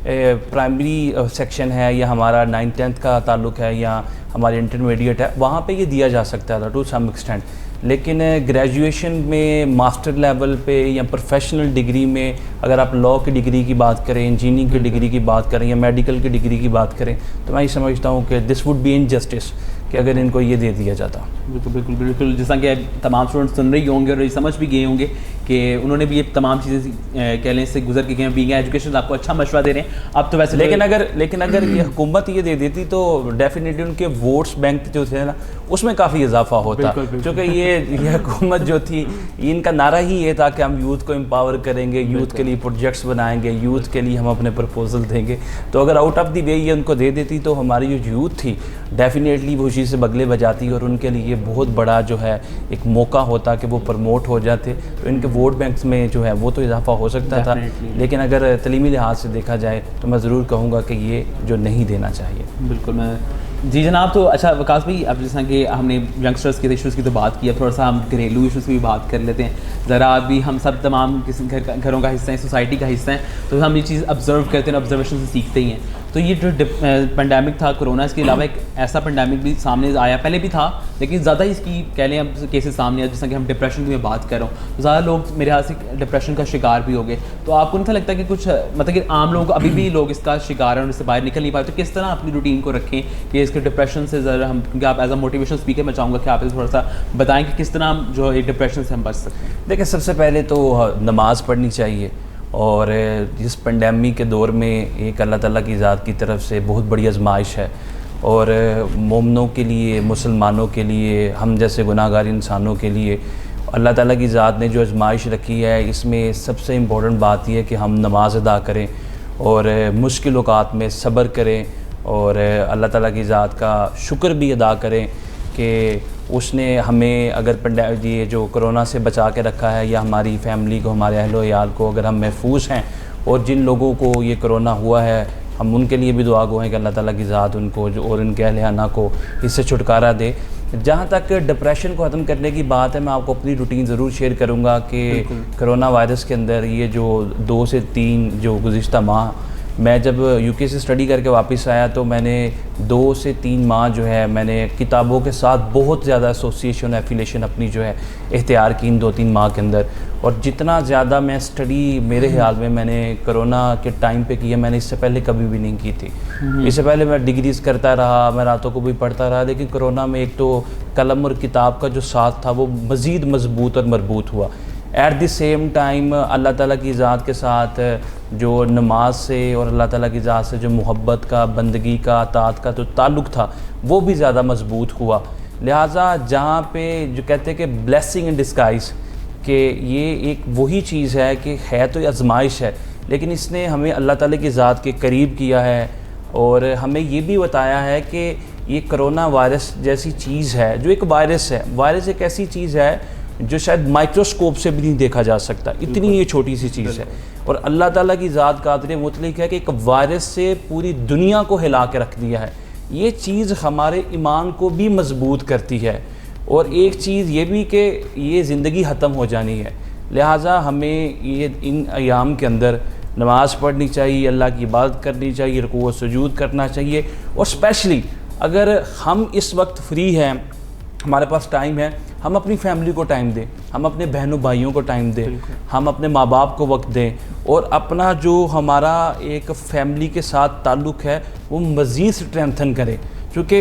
प्राइमरी सेक्शन है या हमारा 9th-10th का ताल्लुक़ है या हमारे इंटरमीडिएट है, वहाँ पे ये दिया जा सकता था टू सम एक्सटेंट, लेकिन ग्रेजुएशन में, मास्टर लेवल पे या प्रोफेशनल डिग्री में अगर आप लॉ की डिग्री की बात करें, इंजीनियरिंग की डिग्री की बात करें या मेडिकल की डिग्री की बात करें, तो मैं ये समझता हूँ कि दिस वुड बी इनजस्टिस कि अगर इनको ये दे दिया जाता। बिल्कुल बिल्कुल बिल्कुल। जैसा कि तमाम स्टूडेंट्स सुन रहे होंगे और ये समझ भी गए होंगे कि उन्होंने भी ये तमाम चीज़ें कह लें से गुजर के गए, बीइंग एजुकेशन आपको अच्छा मशवरा दे रहे हैं। अब तो वैसे लेकिन अगर ये हुकूमत ये दे देती तो डेफिनेटली उनके वोट्स बैंक जो थे ना उसमें काफ़ी इजाफा होता, क्योंकि ये हुकूमत जो थी इनका नारा ही ये था कि हम यूथ को एम्पावर करेंगे, यूथ के लिए प्रोजेक्ट्स बनाएंगे, यूथ के लिए हम अपने प्रपोजल देंगे। तो अगर आउट ऑफ द वे ये उनको दे देती तो हमारी जो यूथ थी डेफिनेटली वो उसी से बगले बजाती और उनके लिए बहुत बड़ा जो है एक मौका होता कि वो प्रमोट हो जाते, तो इनके वोट बैंक्स में जो है वो तो इजाफा हो सकता था। लेकिन अगर तलीमी लिहाज से देखा जाए तो मैं ज़रूर कहूँगा कि ये जो नहीं देना चाहिए। बिल्कुल। मैं जी जनाब। तो अच्छा वकास भाई, अब जैसा कि हमने यंगस्टर्स के इशूज़ की तो बात की, अब थोड़ा सा हम घरेलू इशूज़ की भी बात कर लेते हैं। ज़रा अभी हम सब तमाम किसी घरों का हिस्सा हैं, सोसाइटी का हिस्सा हैं, तो हम ये चीज़ ऑब्ज़र्व करते हैं, ऑब्जर्वेशन से सीखते ही हैं। तो ये जो पेंडेमिक था कोरोना, इसके अलावा एक ऐसा पेंडेमिक भी सामने आया, पहले भी था लेकिन ज़्यादा इसकी कह लें अब केसेस सामने आए, जैसा कि हम डिप्रेशन की मैं बात कर रहा हूँ, तो ज़्यादा लोग मेरे ख्याल से डिप्रेशन का शिकार भी हो गए। तो आपको नहीं लगता कि कुछ मतलब कि आम लोगों को अभी भी लोग इसका शिकार हैं और इससे बाहर निकल नहीं पाए, तो किस तरह अपनी रूटीन को रखें कि इसके डिप्रेशन से ज़रा हम, क्योंकि आप एज अ मोटिवेशनल स्पीकर मैं चाहूँगा कि आप इसे थोड़ा सा बताएँ कि किस तरह हम जो है डिप्रेशन से हम बच सकते हैं? देखिए सबसे पहले तो नमाज़ पढ़नी चाहिए, और जिस पेंडेमिक के दौर में एक अल्लाह ताला की ज़ात की तरफ से बहुत बड़ी आजमाइश है, और मोमिनों के लिए, मुसलमानों के लिए, हम जैसे गुनाहगार इंसानों के लिए अल्लाह ताला की ज़ात ने जो आजमाइश रखी है, इसमें सबसे इम्पोर्टेंट बात यह है कि हम नमाज अदा करें और मुश्किल औक़ात में सब्र करें और अल्लाह ताला की ज़ात का शुक्र भी अदा करें कि उसने हमें अगर ये जो कोरोना से बचा के रखा है, या हमारी फैमिली को, हमारे अहलो याल को अगर हम महफूज हैं, और जिन लोगों को ये कोरोना हुआ है हम उनके लिए भी दुआ गो हैं कि अल्लाह ताला की ज़ात उनको और उनके अहलियाना को इससे छुटकारा दे। जहाँ तक डिप्रेशन को ख़त्म करने की बात है, मैं आपको अपनी रूटीन ज़रूर शेयर करूँगा कि कोरोना वायरस के अंदर ये जो 2 से 3 जो गुज़िश्ता माह, मैं जब यूके से स्टडी करके वापस आया तो मैंने 2 से 3 माह जो है मैंने किताबों के साथ बहुत ज़्यादा एसोसिएशन, एफिलेशन अपनी जो है इख्तियार की इन 2-3 माह के अंदर। और जितना ज़्यादा मैं स्टडी मेरे ख्याल में मैंने कोरोना के टाइम पे किया, मैंने इससे पहले कभी भी नहीं की थी। इससे पहले मैं डिग्रीज़ करता रहा, मैं रातों को भी पढ़ता रहा, लेकिन कोरोना में एक तो कलम और किताब का जो साथ था वो मज़ीद मजबूत और मरबूत हुआ। एट द सेम टाइम अल्लाह ताला की ज़ात के साथ जो नमाज से और अल्लाह ताला की ज़ात से जो मोहब्बत का, बंदगी का, अताअत का जो ताल्लुक़ था वो भी ज़्यादा मजबूत हुआ। लिहाजा जहाँ पे जो कहते हैं कि ब्लेसिंग इन डिस्गाइज़, कि ये एक वही चीज़ है कि है तो आजमाइश है, लेकिन इसने हमें अल्लाह ताला की ज़ात के करीब किया है और हमें ये भी बताया है कि ये कोरोना वायरस जैसी चीज़ है, जो एक वायरस है, वायरस एक ऐसी चीज़ है जो शायद माइक्रोस्कोप से भी नहीं देखा जा सकता, इतनी ये छोटी सी चीज़ है। और अल्लाह ताला की ज़ात कादिर मुतलक है कि एक वायरस से पूरी दुनिया को हिला के रख दिया है। ये चीज़ हमारे ईमान को भी मजबूत करती है। और एक चीज़ ये भी कि ये ज़िंदगी ख़त्म हो जानी है, लिहाजा हमें ये इन अयाम के अंदर नमाज़ पढ़नी चाहिए, अल्लाह की इबादत करनी चाहिए, रुकू व सुजूद करना चाहिए। और स्पेशली अगर हम इस वक्त फ्री हैं, हमारे पास टाइम है, हम अपनी फैमिली को टाइम दें, हम अपने बहनों भाइयों को टाइम दें, हम अपने माँ बाप को वक्त दें, और अपना जो हमारा एक फैमिली के साथ ताल्लुक़ है वो मज़ीद स्ट्रेंथन करें। क्योंकि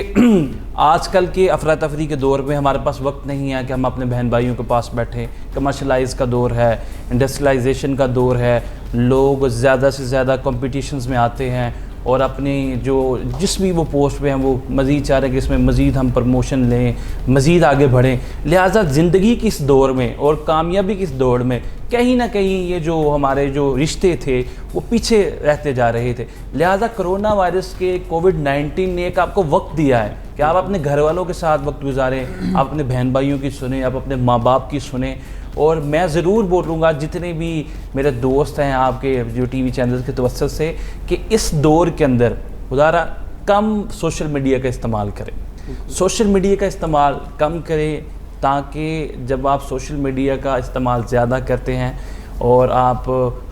आजकल के अफरा तफरी के दौर में हमारे पास वक्त नहीं है कि हम अपने बहन भाइयों के पास बैठें। कमर्शलाइज का दौर है, इंडस्ट्रियलाइजेशन का दौर है, लोग ज़्यादा से ज़्यादा कॉम्पिटिशन्स में आते हैं और अपनी जो जिस भी वो पोस्ट पे हैं वो मज़ीद चाह रहे हैं कि इसमें मज़ीद हम प्रमोशन लें, मज़ीद आगे बढ़ें। लिहाजा ज़िंदगी की इस दौर में और कामयाबी की इस दौड़ में कहीं ना कहीं ये जो हमारे जो रिश्ते थे वो पीछे रहते जा रहे थे। लिहाजा कोरोना वायरस के कोविड-19 ने एक आपको वक्त दिया है कि आप अपने घर वालों के साथ वक्त गुजारें, आप अपने बहन भाइयों की सुने, आप अपने माँ बाप की सुने। और मैं ज़रूर बोलूँगा जितने भी मेरे दोस्त हैं आपके जो टीवी चैनल के तवज्जुह से कि इस दौर के अंदर खुदारा कम सोशल मीडिया का इस्तेमाल करें, सोशल मीडिया का इस्तेमाल कम करें, ताकि जब आप सोशल मीडिया का इस्तेमाल ज़्यादा करते हैं और आप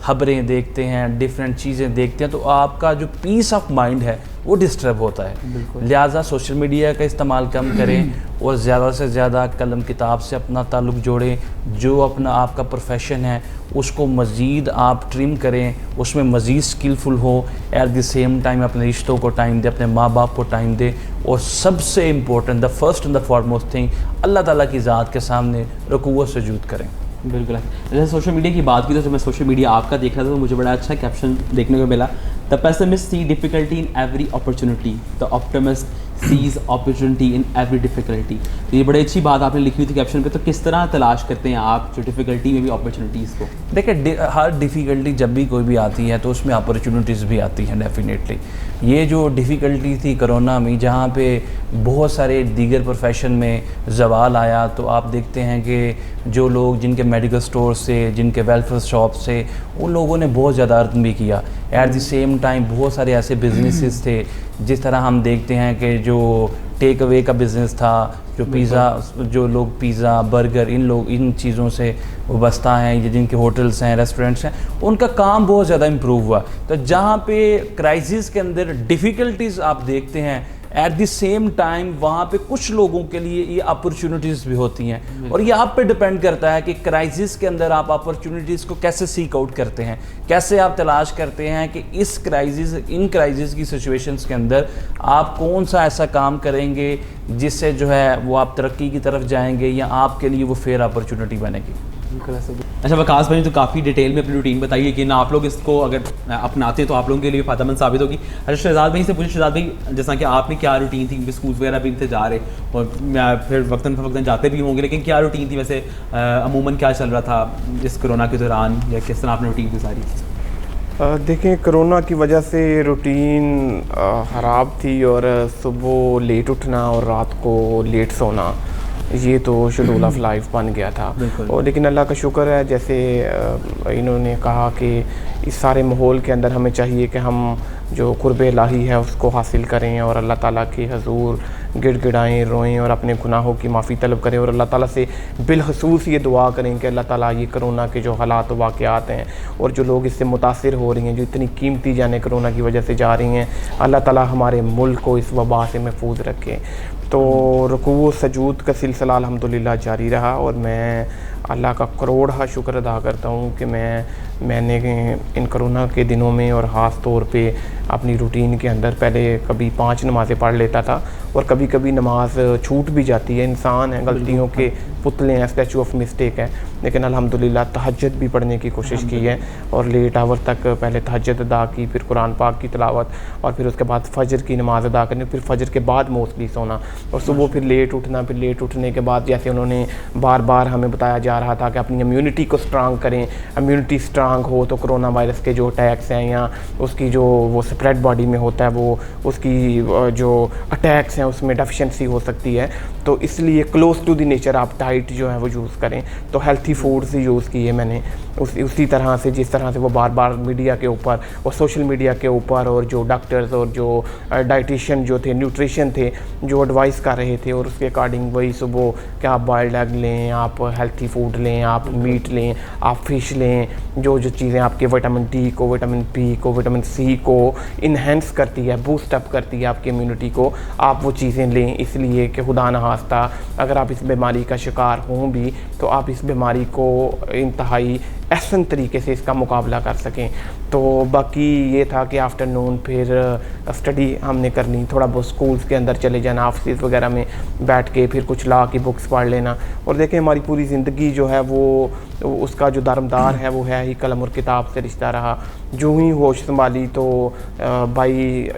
खबरें देखते हैं, डिफरेंट चीज़ें देखते हैं, तो आपका जो पीस ऑफ माइंड है वो डिस्टर्ब होता है। लिहाजा सोशल मीडिया का इस्तेमाल कम करें और ज़्यादा से ज़्यादा कलम किताब से अपना ताल्लुक़ जोड़ें। जो अपना आपका प्रोफेशन है उसको मज़ीद आप ट्रिम करें, उसमें मज़ीद स्किलफुल हो। एट द सेम टाइम अपने रिश्तों को टाइम दें, अपने माँ बाप को टाइम दें, और सबसे important the first and the foremost thing Allah ताला की ज़ात के सामने रुकू व सुजूद करें। बिल्कुल। जैसे सोशल मीडिया की बात की तो जब मैं सोशल मीडिया आपका देख रहा था तो मुझे बड़ा अच्छा कैप्शन देखने को मिला, the pessimist see difficulty in every opportunity, the optimist sees opportunity in every difficulty. तो ये बड़ी अच्छी बात आपने लिखी हुई थी कैप्शन पे। तो किस तरह तलाश करते हैं आप जो डिफ़िकल्टी में भी अपॉर्चुनिटीज़ को? देखिए, हर डिफ़िकल्टी जब भी कोई भी आती है तो उसमें अपॉर्चुनिटीज़ भी आती हैं डेफिनेटली। ये जो डिफ़िकल्टी थी कोरोना में, जहाँ पे बहुत सारे दीगर प्रोफेशन में ज़वाल आया, तो आप देखते हैं कि जो लोग जिनके मेडिकल स्टोर से, जिनके वेलफेयर शॉप से, उन लोगों ने बहुत ज़्यादा अर्न भी किया। एट द सेम टाइम बहुत सारे ऐसे बिजनेसेस थे, जिस तरह हम देखते हैं कि जो टेक अवे का बिज़नेस था, जो पिज़्ज़ा, जो लोग पिज़्ज़ा बर्गर इन चीज़ों से वाबस्ता हैं, ये जिनके होटल्स हैं, रेस्टोरेंट्स हैं, उनका काम बहुत ज़्यादा इम्प्रूव हुआ। तो जहाँ पे क्राइसिस के अंदर डिफ़िकल्टीज़ आप देखते हैं, एट द सेम टाइम वहाँ पे कुछ लोगों के लिए ये अपॉर्चुनिटीज़ भी होती हैं। और ये आप पे डिपेंड करता है कि क्राइसिस के अंदर आप अपॉर्चुनिटीज़ को कैसे सीक आउट करते हैं, कैसे आप तलाश करते हैं कि इन क्राइसिस की सिचुएशंस के अंदर आप कौन सा ऐसा काम करेंगे जिससे जो है वो आप तरक्की की तरफ जाएंगे या आपके लिए वो फेयर अपॉर्चुनिटी बनेगी। अच्छा वकास भाई, तो काफ़ी डिटेल में अपनी रूटीन बताइए कि ना आप लोग इसको अगर अपनाते हैं तो आप लोगों के लिए फ़ायदेमंद साबित होगी। अच्छा शहजाद भाई से पूछिए, शहजाद भाई जैसा कि आपने क्या रूटीन थी, क्योंकि स्कूल वगैरह भी थे जा रहे और फिर वक्तन जाते भी होंगे, लेकिन क्या रूटीन थी वैसे, अमूमन क्या चल रहा था इस कोरोना के दौरान, या किस तरह आपने रूटीन गुजारी? देखें, कोरोना की वजह से रूटीन ख़राब थी और सुबह लेट उठना और रात को लेट सोना, ये तो शेड्यूल ऑफ लाइफ बन गया था। और लेकिन अल्लाह का शुक्र है, जैसे इन्होंने कहा कि इस सारे माहौल के अंदर हमें चाहिए कि हम जो कुर्ब इलाही है उसको हासिल करें और अल्लाह ताला के हजूर गिड़गिड़ाएँ, रोएं और अपने गुनाहों की माफ़ी तलब करें और अल्लाह ताला से बिलखसूस ये दुआ करें कि अल्लाह ताला ये कोरोना के जो हालात वाक़यात हैं और जो लोग इससे मुतासिर हो रही हैं, जो इतनी कीमती जानें कोरोना की वजह से जा रही हैं, अल्लाह ताला हमारे मुल्क को इस वबा से महफूज रखे। तो रुकू सजूद का सिलसिला अल्हम्दुलिल्लाह जारी रहा और मैं अल्लाह का करोड़ शुक्र अदा करता हूँ कि मैंने इन कोरोना के दिनों में और ख़ास तौर पे अपनी रूटीन के अंदर पहले कभी 5 नमाज़ें पढ़ लेता था और कभी कभी नमाज छूट भी जाती है। इंसान है, गलतियों के पुतले हैं, स्टैचू ऑफ मिस्टेक है, लेकिन अल्हम्दुलिल्लाह तहज्जुद भी पढ़ने की कोशिश की है और लेट आवर तक पहले तहज्जुद अदा की, फिर कुरान पाक की तिलावत और फिर उसके बाद फ़जर की नमाज़ अदा करनी, फिर फ़जर के बाद मोस्टली सोना और सुबह फिर लेट उठना, फिर लेट उठने के बाद जैसे उन्होंने बार बार हमें बताया जा जा रहा था कि अपनी इम्यूनिटी को स्ट्रांग करें, इम्यूनिटी स्ट्रांग हो तो कोरोना वायरस के जो अटैक्स हैं या उसकी जो वो स्प्रेड बॉडी में होता है वो उसकी जो अटैक्स हैं उसमें डेफिशिएंसी हो सकती है। तो इसलिए क्लोज टू द नेचर आप डाइट जो है वो यूज़ करें। तो हेल्थी फूड्स यूज़ किए मैंने उसी तरह से जिस तरह से वो बार बार मीडिया के ऊपर और सोशल मीडिया के ऊपर और जो डॉक्टर्स और जो डाइटिशियन जो थे, न्यूट्रिशन थे, जो एडवाइस कर रहे थे और उसके अकॉर्डिंग वही सुबह कि आप बॉइल्ड एग लें, आप हेल्थी फूड लें, आप मीट लें, आप फिश लें, जो चीज़ें आपके विटामिन डी को, विटामिन बी को, विटामिन सी को इन्हेंस करती है, बूस्ट अप करती है आपकी इम्यूनिटी को, आप वो चीज़ें लें। इसलिए कि खुदा न खास्ता अगर आप इस बीमारी का शिकार हों भी तो आप इस बीमारी को इंतहाई एहसन तरीके से इसका मुकाबला कर सकें। तो बाकी ये था कि आफ्टरनून फिर स्टडी हमने करनी, थोड़ा बहुत स्कूल्स के अंदर चले जाना, ऑफिस वगैरह में बैठ के फिर कुछ लॉ की बुक्स पढ़ लेना। और देखें हमारी पूरी ज़िंदगी जो है वो उसका जो दारमदार है वो है ही कलम और किताब से रिश्ता रहा। जो ही होश संभाली तो भाई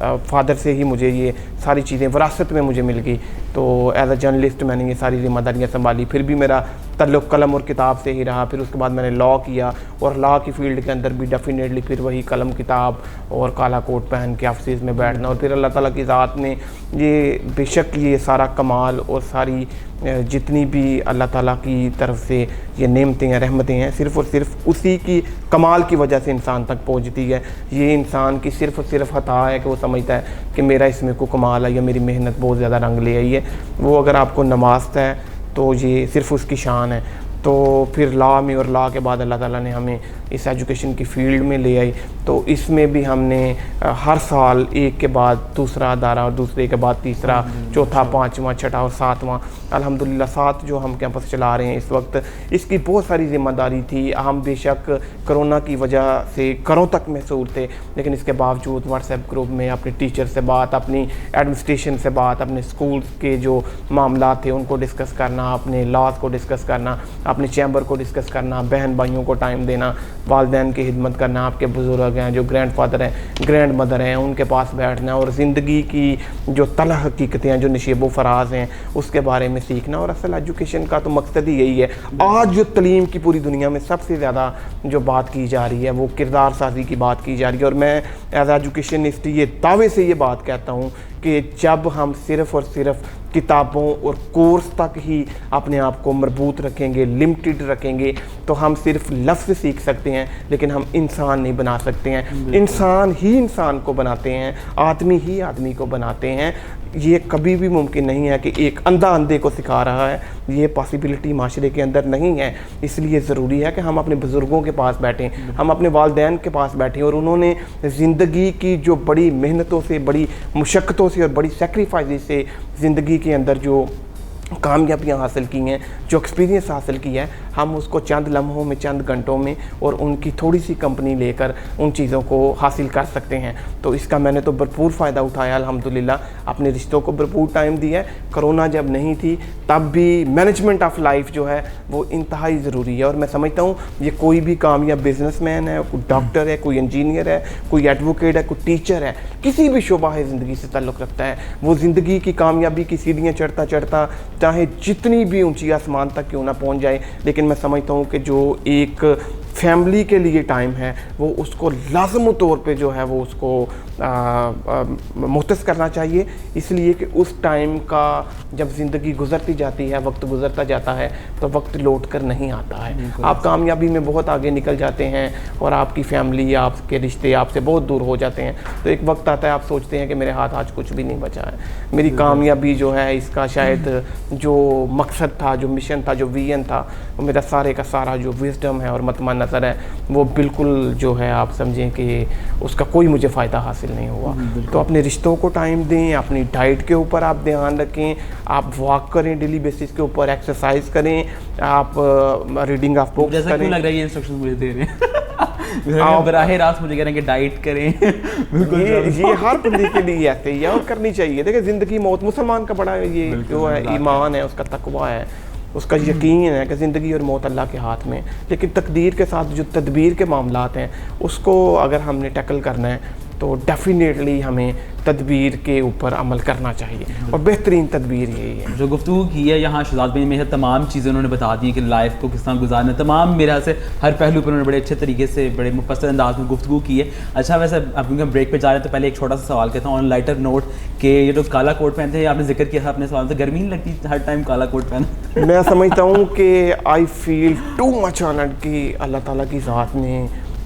फादर से ही मुझे ये सारी चीज़ें विरासत में मुझे मिल गई। तो एज अ जर्नलिस्ट मैंने ये सारी जिम्मेदारियाँ संभाली। फिर भी मेरा ताल्लुक़ कलम और किताब से ही रहा। फिर उसके बाद मैंने लॉ किया और लॉ की फील्ड के अंदर भी डेफिनेटली फिर वही कलम किताब और काला कोट पहन के ऑफिस में बैठना। और फिर अल्लाह ताला की ज़ात ने ये बेशक ये सारा कमाल और सारी जितनी भी अल्लाह ताला की तरफ से ये नेमतें हैं, रहमतें हैं, सिर्फ़ और सिर्फ उसी की कमाल की वजह से इंसान तक पहुंचती है। ये इंसान की सिर्फ़ और सिर्फ खता है कि वो समझता है कि मेरा इसमें कोई कमाल है या मेरी मेहनत बहुत ज़्यादा रंग ले आई है। वो अगर आपको नवाजता है तो ये सिर्फ़ उसकी शान है। तो फिर लॉ में और लॉ के बाद अल्लाह ताला ने हमें इस एजुकेशन की फ़ील्ड में ले आई। तो इसमें भी हमने हर साल एक के बाद दूसरा अदारा और दूसरे के बाद तीसरा, चौथा, पाँचवा, छठा और सातवां, अल्हम्दुलिल्लाह 7 जो हम कैंपस चला रहे हैं इस वक्त। इसकी बहुत सारी ज़िम्मेदारी थी। हम बेशक कोरोना की वजह से घरों तक महसूर थे, लेकिन इसके बावजूद व्हाट्सएप ग्रुप में अपने टीचर से बात, अपनी एडमिनिस्ट्रेशन से बात, अपने स्कूल के जो मामला थे उनको डिस्कस करना, अपने लॉज को डिस्कस करना, अपने चैम्बर को डिस्कस करना, बहन भाइयों को टाइम देना, वालिदैन की खिदमत करना, आपके बुज़ुर्ग हैं जो ग्रैंड फादर हैं, ग्रैंड मदर हैं, उनके पास बैठना और ज़िंदगी की जो तलह हकीकतें हैं, जो नशीब व फराज हैं, उसके बारे में सीखना। और असल एजुकेशन का तो मकसद ही यही है। आज जो तलीम की पूरी दुनिया में सबसे ज़्यादा जो बात की जा रही है वो किरदार साजी की बात की जा रही है। और मैं एज एजुकेशनिस्ट ये दावे से ये बात कहता हूँ कि जब हम सिर्फ़ और सिर्फ किताबों और कोर्स तक ही अपने आप को मरबूत रखेंगे, लिमिटेड रखेंगे, तो हम सिर्फ लफ्ज़ सीख सकते हैं लेकिन हम इंसान नहीं बना सकते हैं। इंसान ही इंसान को बनाते हैं, आदमी ही आदमी को बनाते हैं। ये कभी भी मुमकिन नहीं है कि एक अंधा अंधे को सिखा रहा है, ये पॉसिबिलिटी माशरे के अंदर नहीं है। इसलिए ज़रूरी है कि हम अपने बुज़ुर्गों के पास बैठें, हम अपने वालिदैन के पास बैठें और उन्होंने ज़िंदगी की जो बड़ी मेहनतों से, बड़ी मुशक्क़तों से और बड़ी सेक्रीफाइस से ज़िंदगी के अंदर जो कामयाबियाँ हासिल की हैं, जो एक्सपीरियंस हासिल किया है, हम उसको चंद लम्हों में, चंद घंटों में और उनकी थोड़ी सी कंपनी लेकर उन चीज़ों को हासिल कर सकते हैं। तो इसका मैंने तो भरपूर फ़ायदा उठाया अल्हम्दुलिल्लाह, अपने रिश्तों को भरपूर टाइम दिया है। कोरोना जब नहीं थी तब भी मैनेजमेंट ऑफ लाइफ जो है वो इंतहाई ज़रूरी है। और मैं समझता हूँ ये कोई भी कामयाब बिजनेसमैन है, कोई डॉक्टर है, कोई इंजीनियर है, कोई एडवोकेट है, कोई टीचर है, किसी भी शोबा है ज़िंदगी से ताल्लुक़ रखता है, वो ज़िंदगी की कामयाबी की सीढ़ियाँ चढ़ता चढ़ता चाहे जितनी भी ऊंची आसमान तक क्यों ना पहुंच जाए, लेकिन मैं समझता हूं कि जो एक फैमिली के लिए टाइम है वो उसको लाज़मी तौर पे जो है वो उसको मुख्तस करना चाहिए। इसलिए कि उस टाइम का जब ज़िंदगी गुजरती जाती है, वक्त गुजरता जाता है तो वक्त लौट कर नहीं आता है। आप कामयाबी में बहुत आगे निकल जाते हैं और आपकी फैमिली, आपके रिश्ते आपसे बहुत दूर हो जाते हैं। तो एक वक्त आता है आप सोचते हैं कि मेरे हाथ आज कुछ भी नहीं बचा है, मेरी कामयाबी जो है इसका शायद जो मकसद था, जो मिशन था, जो विजन था, वो मेरा सारे का सारा जो विजडम है और मतमा नज़र है वो बिल्कुल जो है आप समझें कि उसका कोई मुझे फ़ायदा हासिल नहीं हुआ। तो अपने रिश्तों को टाइम दें, अपनी डाइट के ऊपर आप ध्यान रखें, आप वॉक करें डेली बेसिस के ऊपर, एक्सरसाइज करें, आप रीडिंग ऑफ बुक्स जैसा करें। क्यों लग रहा है ये इंस्ट्रक्शन मुझे दे रहे हैं आप बराह रास्त मुझे कह रहे हैं कि डाइट करें। ये हर बंदे के लिए ऐसे ही है और करनी चाहिए। देखिए ज़िंदगी मौत, मुसलमान का बड़ा ये जो है ईमान है, उसका तकवा है, उसका यकीन है कि ज़िंदगी और मौत अल्लाह के हाथ में। लेकिन तकदीर के साथ जो तदबीर के मामलात हैं उसको अगर हमने टैकल करना है तो डेफिनेटली हमें तदबीर के ऊपर अमल करना चाहिए और बेहतरीन तदबीर यही है। जो गुफ्तगू की है यहाँ शहजाद भाई में तमाम चीज़ें उन्होंने बता दी कि लाइफ को किस तरह गुजारना, तमाम मेरा से हर पहलू पर उन्होंने बड़े अच्छे तरीके से बड़े मुफस्सल अंदाज में गुफ्तगू की है। अच्छा वैसे अब क्योंकि हम ब्रेक पे जा रहे हैं तो पहले एक छोटा सा सवाल कहता हूँ ऑन लाइटर नोट कि ये जो काला कोट पहनते हैं, आपने जिक्र किया था अपने सवाल में, तो गर्मी नहीं लगती हर टाइम काला कोट पहना? मैं समझता हूँ कि I feel too much honoured कि अल्लाह ताला की ज़ात ने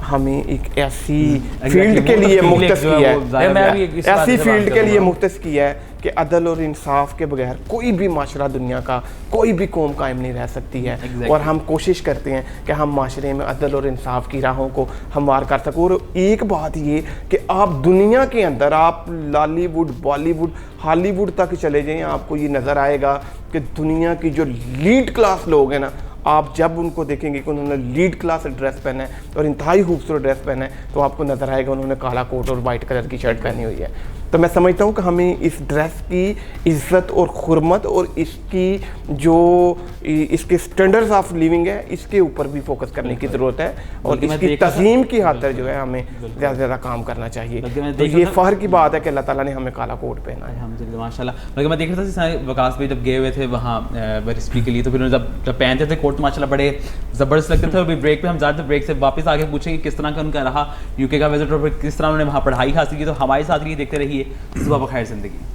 हमें एक ऐसी फील्ड के लिए मुख्तस किया है, ऐसी फील्ड के लिए मुख्तस किया है कि अदल और इंसाफ के बगैर कोई भी माशरा दुनिया का, कोई भी कौम कायम नहीं रह सकती है। और हम कोशिश करते हैं कि हम माशरे में अदल और इंसाफ की राहों को हमवार कर सकें। और एक बात ये कि आप दुनिया के अंदर, आप लॉलीवुड, बॉलीवुड, हॉलीवुड तक चले जाएं, आपको ये नज़र आएगा कि दुनिया की जो लीड क्लास लोग हैं ना, आप जब उनको देखेंगे कि उन्होंने लीड क्लास ड्रेस पहना है और इंतहाई खूबसूरत ड्रेस पहना है, तो आपको नज़र आएगा उन्होंने काला कोट और वाइट कलर की शर्ट पहनी हुई है। तो मैं समझता हूँ कि हमें इस ड्रेस की इज़्ज़त और हुर्मत और इसकी जो इसके स्टैंडर्ड्स ऑफ लिविंग है, इसके ऊपर भी फोकस करने की ज़रूरत है और इसकी तज़ीम की खातिर जो है हमें ज़्यादा से ज़्यादा काम करना चाहिए। तो ये फ़ख्र की बात है कि अल्लाह ताला ने हमें काला कोट पहना है। अल्हम्दुलिल्लाह माशाल्लाह। बल्कि मैं देख रहा था वकास भाई जब गए हुए थे वहाँ बैरिस्ट्री के लिए, तो फिर उन्होंने जब पहनते थे कोट तो माशाल्लाह बड़े ज़बरदस्त लगते थे। अभी ब्रेक पे हम जा रहे थे, ब्रेक से वापस आके पूछेंगे किस तरह का उनका रहा यूके का विजिट और किस तरह उन्होंने वहाँ पढ़ाई हासिल की। तो हमारे साथ भी देखते रहिए सुबह बखैर ज़िंदगी।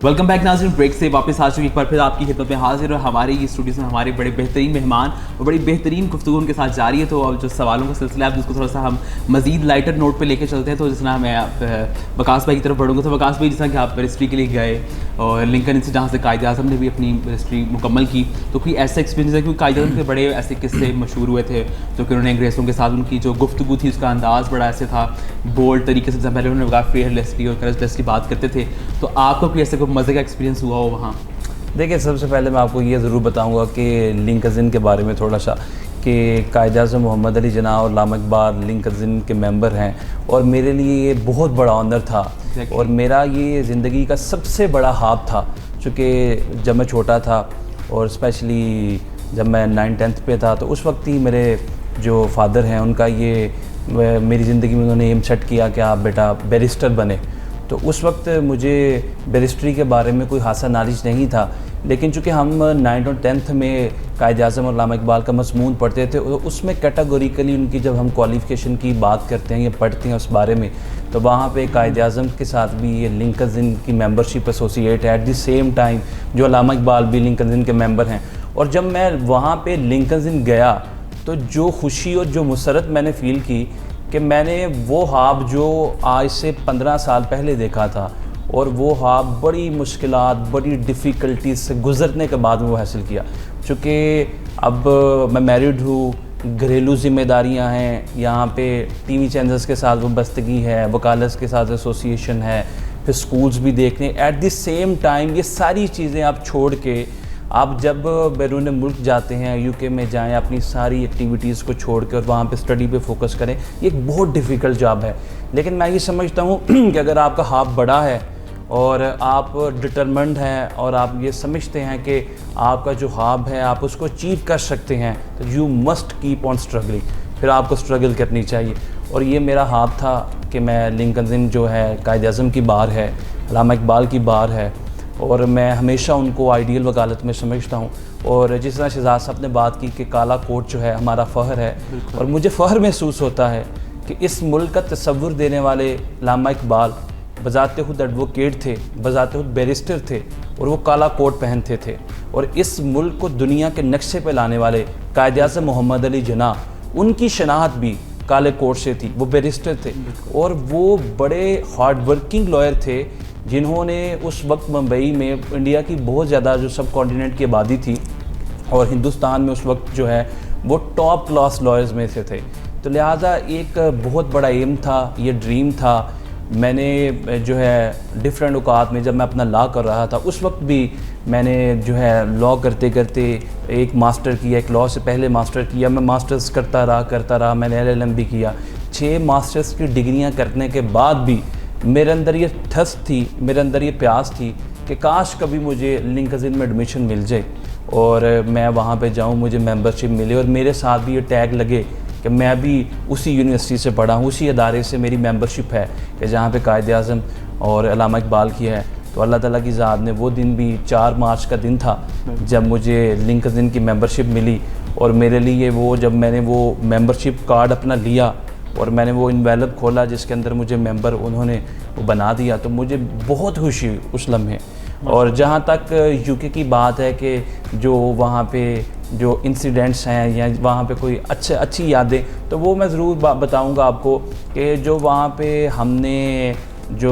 वेलकम बैक नाज़रीन, ब्रेक से वापस आ चुकी एक बार फिर आपकी खिदमत में हाजिर और हमारे ये स्टूडियो में हमारे बड़े बेहतरीन मेहमान और बड़ी बेहतरीन गुफ्तगू उनके साथ जारी है। तो अब जो सवालों का सिलसिला है उसको थोड़ा सा हम मज़ीद लाइटर नोट पे लेके चलते हैं। तो जिस तरह मैं वकास भाई की तरफ बढ़ूँगा, तो वकास भाई जिस तरह कि आप बैरिस्ट्री के लिए गए और लिंकन से जहाँ से कायद आज़म ने भी अपनी बैरिस्ट्री मुकम्मल की, तो कोई ऐसा एक्सपीरियंस है? क्योंकि कायद आज़म के बड़े ऐसे किस्से मशहूर हुए थे जो कि उन्होंने अंग्रेज़ों के साथ उनकी जो गुफ्तगू थी उसका अंदाज़ बड़ा ऐसे था, बोल्ड तरीके से। पहले उन्होंने फेयरलेसली और करेजलेस की बात करते थे, तो आपका कोई ऐसे कोई मज़े का एक्सपीरियंस हुआ हो वहाँ? देखिए, सबसे पहले मैं आपको ये ज़रूर बताऊंगा कि लिंकन के बारे में थोड़ा सा, कि कायद-ए-आज़म मोहम्मद अली जिन्ना और अल्लामा इकबाल लिंकन के मेंबर हैं और मेरे लिए ये बहुत बड़ा ऑनर था और मेरा ये ज़िंदगी का सबसे बड़ा ख्वाब था। चूँकि जब मैं छोटा था और स्पेशली जब मैं 9th-10th पे था, तो उस वक्त ही मेरे जो फादर हैं उनका ये मेरी ज़िंदगी में उन्होंने एम सेट किया कि आप बेटा बैरिस्टर बने। तो उस वक्त मुझे बैरिस्ट्री के बारे में कोई खासा नॉलेज नहीं था, लेकिन चूँकि हम 9th और 10th में कायद-ए-आज़म और अल्लामा इकबाल का मज़मून पढ़ते थे, तो उसमें कैटेगोरिकली उनकी जब हम क्वालिफ़िकेशन की बात करते हैं या पढ़ते हैं उस बारे में, तो वहाँ पे कायद-ए-आज़म के साथ भी ये लिंकन की मेंबरशिप एसोसिएट है एट द सेम टाइम जो अल्लामा इकबाल भी लिंकन के मेंबर हैं। और जब मैं वहाँ पे लिंकन गया तो जो खुशी और जो मुसरत मैंने फ़ील की कि मैंने वो ख्वाब जो आज से 15 साल पहले देखा था और वो ख्वाब बड़ी मुश्किलात, बड़ी डिफ़िकल्टीज से गुज़रने के बाद में वो हासिल किया। चूँकि अब मैं मैरिड हूँ, घरेलू ज़िम्मेदारियाँ हैं, यहाँ पे टीवी चैनल्स के साथ वाबस्तगी है, वकालत के साथ एसोसिएशन है, फिर स्कूल्स भी देखने, एट द सेम टाइम ये सारी चीज़ें आप छोड़ के आप जब बैरून मुल्क जाते हैं, यूके में जाएं, अपनी सारी एक्टिविटीज़ को छोड़ के और वहाँ पे स्टडी पे फोकस करें, ये एक बहुत डिफ़िकल्ट जॉब है। लेकिन मैं ये समझता हूँ कि अगर आपका ख्वाब बड़ा है और आप डिटरमिन्ड हैं और आप ये समझते हैं कि आपका जो ख्वाब है आप उसको अचीव कर सकते हैं, तो you must keep on struggling, फिर आपको स्ट्रगल करनी चाहिए। और ये मेरा ख्वाब था कि मैं लिंकन जो है कायद-ए-आज़म की बार है, अल्लामा इकबाल की बार है और मैं हमेशा उनको आइडियल वकालत में समझता हूँ। और जिस तरह शहजाद साहब ने बात की कि काला कोट जो है हमारा फ़ख्र है, और मुझे फ़ख्र महसूस होता है कि इस मुल्क का तसव्वुर देने वाले अल्लामा इकबाल बज़ाते खुद एडवोकेट थे, बज़ाते खुद बैरिस्टर थे और वो काला कोट पहनते थे। और इस मुल्क को दुनिया के नक्शे पे लाने वाले कायद-ए-आज़म मोहम्मद अली जिन्ना, उनकी शनाख्त भी काले कोट से थी, वो बैरिस्टर थे और वो बड़े हार्ड वर्किंग लॉयर थे जिन्होंने उस वक्त मुंबई में इंडिया की बहुत ज़्यादा जो सब कॉन्टिनेंट की आबादी थी और हिंदुस्तान में उस वक्त जो है वो टॉप क्लास लॉयर्स में से थे। तो लिहाजा एक बहुत बड़ा एम था, ये ड्रीम था। मैंने जो है डिफरेंट औकात में जब मैं अपना लॉ कर रहा था उस वक्त भी मैंने जो है लॉ करते करते एक मास्टर किया, एक लॉ से पहले मास्टर किया, मैं मास्टर्स करता रहा, मैंने LLM भी किया। 6 मास्टर्स की डिग्रियां करने के बाद भी मेरे अंदर ये ठस थी, मेरे अंदर ये प्यास थी कि काश कभी मुझे लिंक्डइन में एडमिशन मिल जाए और मैं वहाँ पे जाऊँ, मुझे मेंबरशिप मिले और मेरे साथ भी ये टैग लगे कि मैं भी उसी यूनिवर्सिटी से पढ़ा हूँ, उसी अदारे से मेरी मेंबरशिप है कि जहाँ पे कायद-ए-आज़म और अल्लामा इकबाल की है। तो अल्लाह ताला की ज़ात ने वो दिन भी 4 मार्च का दिन था जब मुझे लिंक्डइन की मेंबरशिप मिली। और मेरे लिए वो जब मैंने वो मेंबरशिप कार्ड अपना लिया और मैंने वो इन्वेलप खोला जिसके अंदर मुझे मेंबर उन्होंने वो बना दिया, तो मुझे बहुत खुशी हुई उस लम्हे। और जहाँ तक यूके की बात है कि जो वहाँ पे जो इंसिडेंट्स हैं या वहाँ पे कोई अच्छी यादें, तो वो मैं ज़रूर बताऊँगा आपको कि जो वहाँ पे हमने जो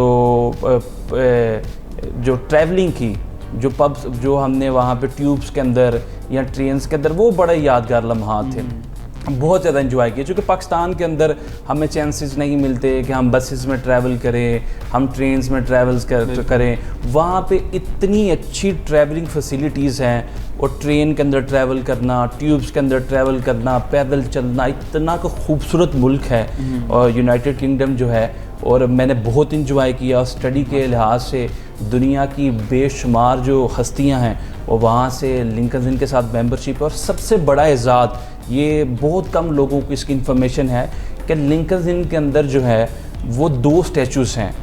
ट्रैवलिंग की, जो पब्स जो हमने वहाँ पे ट्यूब्स के अंदर या ट्रेन्स के अंदर, वो बड़े यादगार लम्हात थे। बहुत ज़्यादा एंजॉय किया, क्योंकि पाकिस्तान के अंदर हमें चांसेस नहीं मिलते कि हम बसेस में ट्रैवल करें, हम ट्रेन्स में ट्रैवल्स करें। वहाँ पे इतनी अच्छी ट्रैवलिंग फैसिलिटीज़ हैं, और ट्रेन के अंदर ट्रैवल करना, ट्यूब्स के अंदर ट्रैवल करना, पैदल चलना, इतना का खूबसूरत मुल्क है और यूनाइटेड किंगडम जो है। और मैंने बहुत इंजॉय किया स्टडी के लिहाज से। दुनिया की बेशुमार जो हस्तियां हैं वो वहाँ से लिंक्डइन के साथ मेंबरशिप। और सबसे बड़ा एजाज़, ये बहुत कम लोगों को इसकी इन्फॉर्मेशन है कि लिंक्डइन के अंदर जो है वो 2 स्टैचूज़ हैं।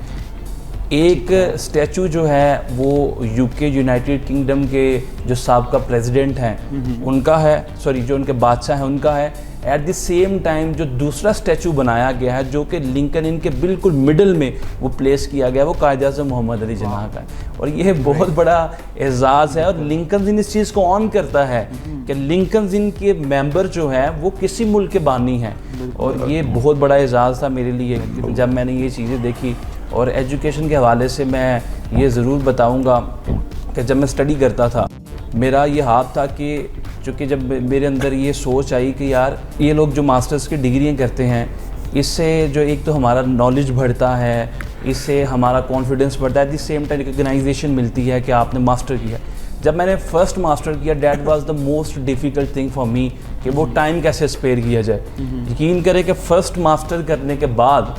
एक स्टैचू जो है वो यूके यूनाइटेड किंगडम के जो साबका प्रेसिडेंट हैं उनका है, सॉरी जो उनके बादशाह हैं उनका है। एट द सेम टाइम जो दूसरा स्टैचू बनाया गया है जो कि लिंक्डइन के बिल्कुल मिडल में वो प्लेस किया गया है, वो कायद-ए-आज़म मोहम्मद अली जिन्ना का है। और ये बहुत बड़ा एजाज़ है। और लिंक्डइन इस चीज़ को ऑन करता है कि लिंक्डइन के मेंबर जो हैं वो किसी मुल्क के बानी हैं। और ये बहुत बड़ा एजाज़ था मेरे लिए जब मैंने ये चीज़ें देखी। और एजुकेशन के हवाले से मैं ये ज़रूर बताऊंगा कि जब मैं स्टडी करता था, मेरा ये हाथ था कि चूँकि जब मेरे अंदर ये सोच आई कि यार ये लोग जो मास्टर्स की डिग्रियाँ करते हैं, इससे जो एक तो हमारा नॉलेज बढ़ता है, इससे हमारा कॉन्फिडेंस बढ़ता है, eight the same time recognisation मिलती है कि आपने मास्टर किया। जब मैंने फ़र्स्ट मास्टर किया, that was the most difficult thing for me कि वो टाइम कैसे स्पेयर किया जाए। यकीन करें कि फ़र्स्ट मास्टर करने के बाद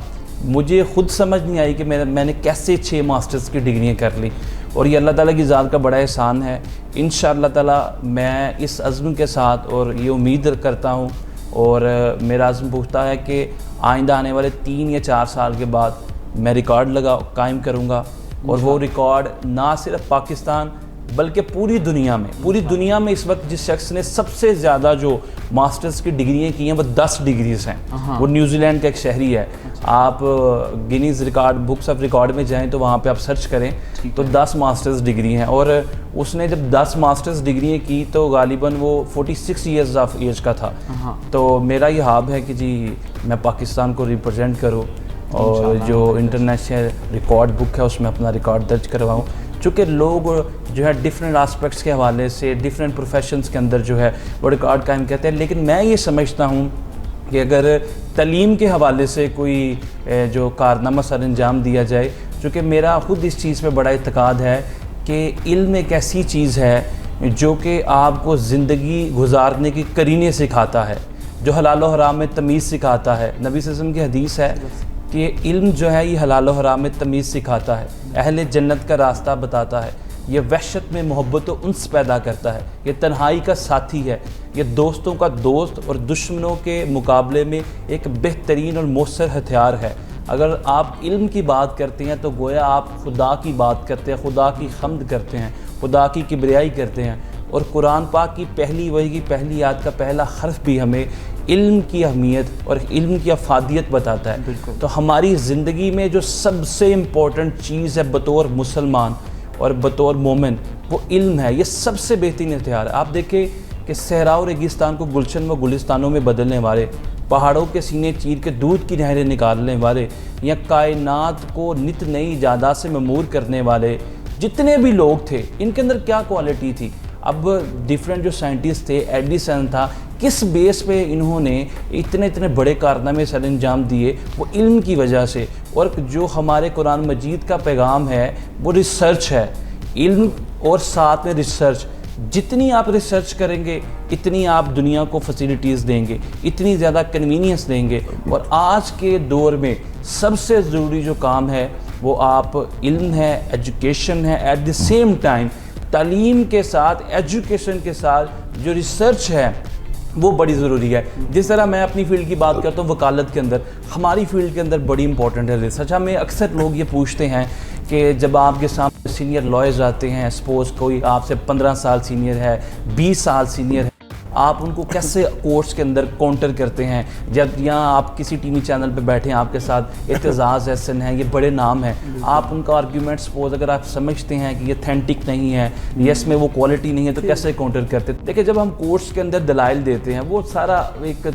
मुझे ख़ुद समझ नहीं आई कि मैंने कैसे 6 मास्टर्स की डिग्रियाँ कर ली। और ये अल्लाह ताला की ज़ात का बड़ा एहसान है। इंशाअल्लाह ताला मैं इस अज़्म के साथ और ये उम्मीद करता हूँ और मेरा अज़्म पुख्ता है कि आइंदा आने वाले 3 या 4 साल के बाद मैं रिकॉर्ड कायम करूँगा। और वो रिकॉर्ड ना सिर्फ पाकिस्तान बल्कि पूरी दुनिया में इस वक्त जिस शख्स ने सबसे ज़्यादा जो मास्टर्स की डिग्रियाँ की हैं वो 10 डिग्रीज़ हैं। वो न्यूजीलैंड का एक शहरी है। आप Guinness record books of record में जाएं तो वहाँ पे आप सर्च करें तो 10 मास्टर्स डिग्री हैं। और उसने जब 10 मास्टर्स डिग्रियाँ की तो गालिबन वो 46 ईयर्स ऑफ एज का था। तो मेरा ये ख्वाब है कि जी मैं पाकिस्तान को रिप्रेजेंट करूँ और जो इंटरनेशनल रिकॉर्ड बुक है उसमें अपना रिकॉर्ड दर्ज करवाऊँ। चूँकि लोग जो है डिफरेंट एस्पेक्ट्स के हवाले से डिफरेंट प्रोफेशंस के अंदर जो है वो रिकॉर्ड कायम करते हैं, लेकिन मैं ये समझता हूँ कि अगर तालीम के हवाले से कोई जो कारनामा सर अंजाम दिया जाए, चूँकि मेरा ख़ुद इस चीज़ पे बड़ा इत्तेकाद है कि इल्म एक ऐसी चीज़ है जो कि आपको ज़िंदगी गुजारने की करीने सिखाता है, जो हलाल व हराम में तमीज़ सिखाता है। नबी सल्लल्लाहु अलैहि वसल्लम की हदीस है कि इल्म जो है ये हलाल व हराम में तमीज़ सिखाता है, अहले जन्नत का रास्ता बताता है, ये वहशत में मोहब्बत व उन्स पैदा करता है, ये तन्हाई का साथी है, ये दोस्तों का दोस्त और दुश्मनों के मुकाबले में एक बेहतरीन और मौसर हथियार है। अगर आप इल्म की बात करते हैं तो गोया आप खुदा की बात करते हैं, खुदा की हम्द करते हैं, खुदा की किबरियाई करते हैं। और कुरान पाक की पहली वही की पहली आयत का पहला हर्फ भी हमें इल्म की अहमियत और इल्म की अफादियत बताता है। तो हमारी ज़िंदगी में जो सबसे इम्पोर्टेंट चीज़ है बतौर मुसलमान और बतौर मोमिन, वो इल्म है। ये सबसे बेहतरीन हथियार है। आप देखें कि सहरा और रेगिस्तान को गुलशन व गुलिस्तानों में बदलने वाले, पहाड़ों के सीने चीर के दूध की नहरें निकालने वाले, या कायनात को नित नई इजादात से ममूर करने वाले जितने भी लोग थे, इनके अंदर क्या क्वालिटी थी। अब डिफरेंट जो साइंटिस्ट थे, एडिसन था, किस बेस पे इन्होंने इतने बड़े कारनामे सर अंजाम दिए, वो इल्म की वजह से। और जो हमारे कुरान मजीद का पैगाम है वो रिसर्च है, इल्म और साथ में रिसर्च। जितनी आप रिसर्च करेंगे इतनी आप दुनिया को फैसिलिटीज़ देंगे, इतनी ज़्यादा कन्वीनियंस देंगे। और आज के दौर में सबसे ज़रूरी जो काम है वो आप इल्म है, एजुकेशन है, एट द सेम टाइम तालीम के साथ, एजुकेशन के साथ जो रिसर्च है वो बड़ी ज़रूरी है। जिस तरह मैं अपनी फील्ड की बात करता हूँ, वकालत के अंदर, हमारी फील्ड के अंदर बड़ी इंपॉर्टेंट है रिसर्च। हमें अक्सर लोग ये पूछते हैं कि जब आपके सामने सीनियर लॉयर्स आते हैं, सपोज़ कोई आपसे 15 साल सीनियर है, 20 साल सीनियर है, आप उनको कैसे कोर्ट्स के अंदर काउंटर करते हैं? जब यहाँ आप किसी टीवी चैनल पे बैठे हैं, आपके साथ एतजाज़ एहसन है, ये बड़े नाम हैं, आप उनका आर्ग्यूमेंट सपोज अगर आप समझते हैं कि ये ऑथेंटिक नहीं है, ये इसमें वो क्वालिटी नहीं है, तो कैसे काउंटर करते? देखिए, जब हम कोर्ट्स के अंदर दलाइल देते हैं, वो सारा एक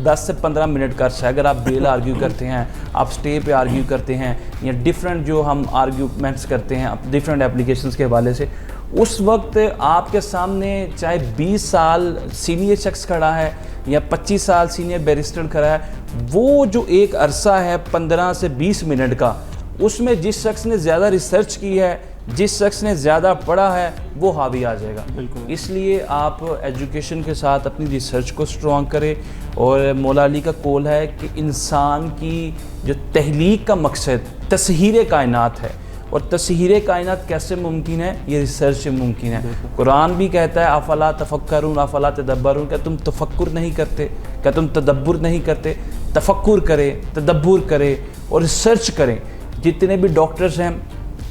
10 से 15 मिनट का अर्सा है। अगर आप बेल आर्ग्यू करते हैं, आप स्टे पे आर्ग्यू करते हैं, या डिफरेंट जो हम आर्ग्यूमेंट्स करते हैं डिफरेंट एप्लीकेशंस के हवाले से, उस वक्त आपके सामने चाहे 20 साल सीनियर शख्स खड़ा है या 25 साल सीनियर बैरिस्टर खड़ा है, वो जो एक अरसा है 15 से 20 मिनट का, उसमें जिस शख्स ने ज़्यादा रिसर्च की है, जिस शख्स ने ज़्यादा पढ़ा है, वो हावी आ जाएगा। इसलिए आप एजुकेशन के साथ अपनी रिसर्च को स्ट्रॉन्ग करें। और मौला अली का कौल है कि इंसान की जो तहलीक का मकसद तस्हीर कायनात है, और तस्हीर कायनात कैसे मुमकिन है? ये रिसर्च से मुमकिन है। कुरान भी कहता है अफला तफक्करून अफला तदब्बरून, क्या तुम तफक्कुर नहीं करते, क्या तुम तदब्बुर नहीं करते? तफक्कुर करें, तदब्बुर करें और रिसर्च करें। जितने भी डॉक्टर्स हैं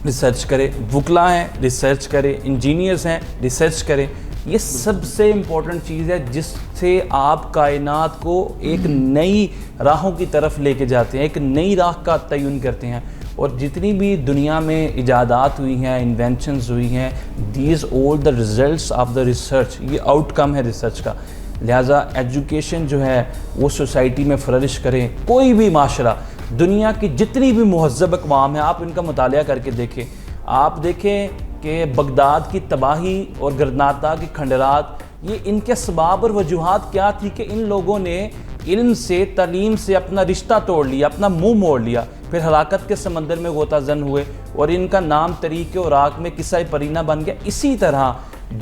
रिसर्च करें, वकला हैं रिसर्च करें, इंजीनियर्स हैं रिसर्च करें। ये सबसे इम्पोर्टेंट चीज़ है जिससे आप कायनात को एक नई राहों की तरफ लेके जाते हैं, एक नई राह का तयन करते हैं। और जितनी भी दुनिया में इजादात हुई हैं, इन्वेंशंस हुई हैं, these all the results of the research, ये आउटकम है रिसर्च का। लिहाजा एजुकेशन जो है वो सोसाइटी में फ्लरिश करें। कोई भी माशरा, दुनिया की जितनी भी महज़ब अक़वाम है, आप इनका मुतालिया करके देखें। आप देखें कि बगदाद की तबाही और गरनाता की खंडरात, ये इनके असबाब और वजूहात क्या थी कि इन लोगों ने इल्म से, तालीम से अपना रिश्ता तोड़ लिया, अपना मुंह मोड़ लिया, फिर हलाकत के समंदर में गोताजन हुए और इनका नाम तरीक़े और राक में किस्सा परीना बन गया। इसी तरह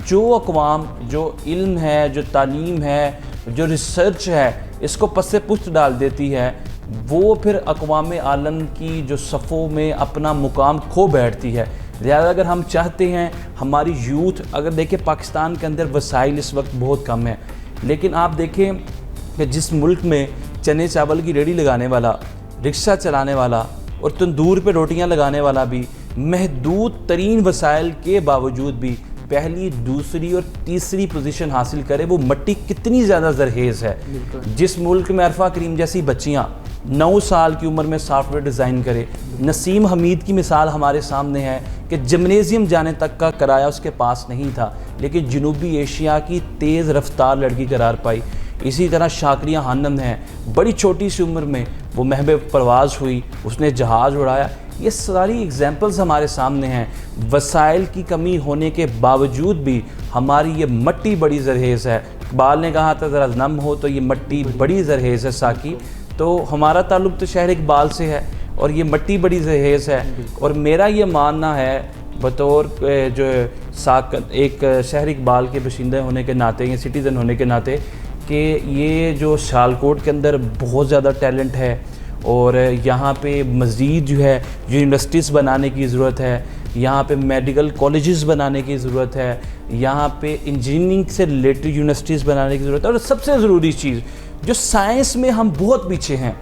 जो अक़वाम जो इल्म है, जो तालीम है, जो रिसर्च है, इसको पस्से पुश्त डाल देती है, वो फिर अक़वाम आलम की जो सफ़ों में अपना मुकाम खो बैठती है। लिहाजा अगर हम चाहते हैं हमारी यूथ, अगर देखें पाकिस्तान के अंदर वसाइल इस वक्त बहुत कम है, लेकिन आप देखें कि जिस मुल्क में चने चावल की रेडी लगाने वाला, रिक्शा चलाने वाला और तंदूर पे रोटियां लगाने वाला भी महदूद तरीन वसाइल के बावजूद भी पहली, दूसरी और तीसरी पोजीशन हासिल करे, वो मट्टी कितनी ज़्यादा जरहेज़ है। जिस मुल्क में अरफा करीम जैसी बच्चियाँ 9 साल की उम्र में सॉफ्टवेयर डिज़ाइन करे, नसीम हमीद की मिसाल हमारे सामने है कि जिम्नेज़ियम जाने तक का किराया उसके पास नहीं था, लेकिन जनूबी एशिया की तेज़ रफ्तार लड़की करार पाई। इसी तरह शाकरिया हानम है, बड़ी छोटी सी उम्र में वो महबे परवाज़ हुई, उसने जहाज़ उड़ाया। ये सारी एग्जांपल्स हमारे सामने हैं। वसाइल की कमी होने के बावजूद भी हमारी ये मट्टी बड़ी जरहेज़ है। इकबाल ने कहा था ज़रा नम हो तो ये मट्टी बड़ी जरहेज़ है साकी। तो हमारा ताल्लुक़ तो शहर इकबाल से है और ये मट्टी बड़ी जरहेज़ है। और मेरा ये मानना है बतौर जो एक शहर इकबाल के बशिंदे होने के नाते या सिटीज़न होने के नाते कि ये जो सियालकोट के अंदर बहुत ज़्यादा टैलेंट है और यहाँ पे मज़ीद जो है यूनिवर्सिटीज़ बनाने की ज़रूरत है, यहाँ पे मेडिकल कॉलेजेस बनाने की ज़रूरत है, यहाँ पे इंजीनियरिंग से रिलेटेड यूनिवर्सिटीज़ बनाने की ज़रूरत है। और सबसे ज़रूरी चीज़, जो साइंस में हम बहुत पीछे हैं,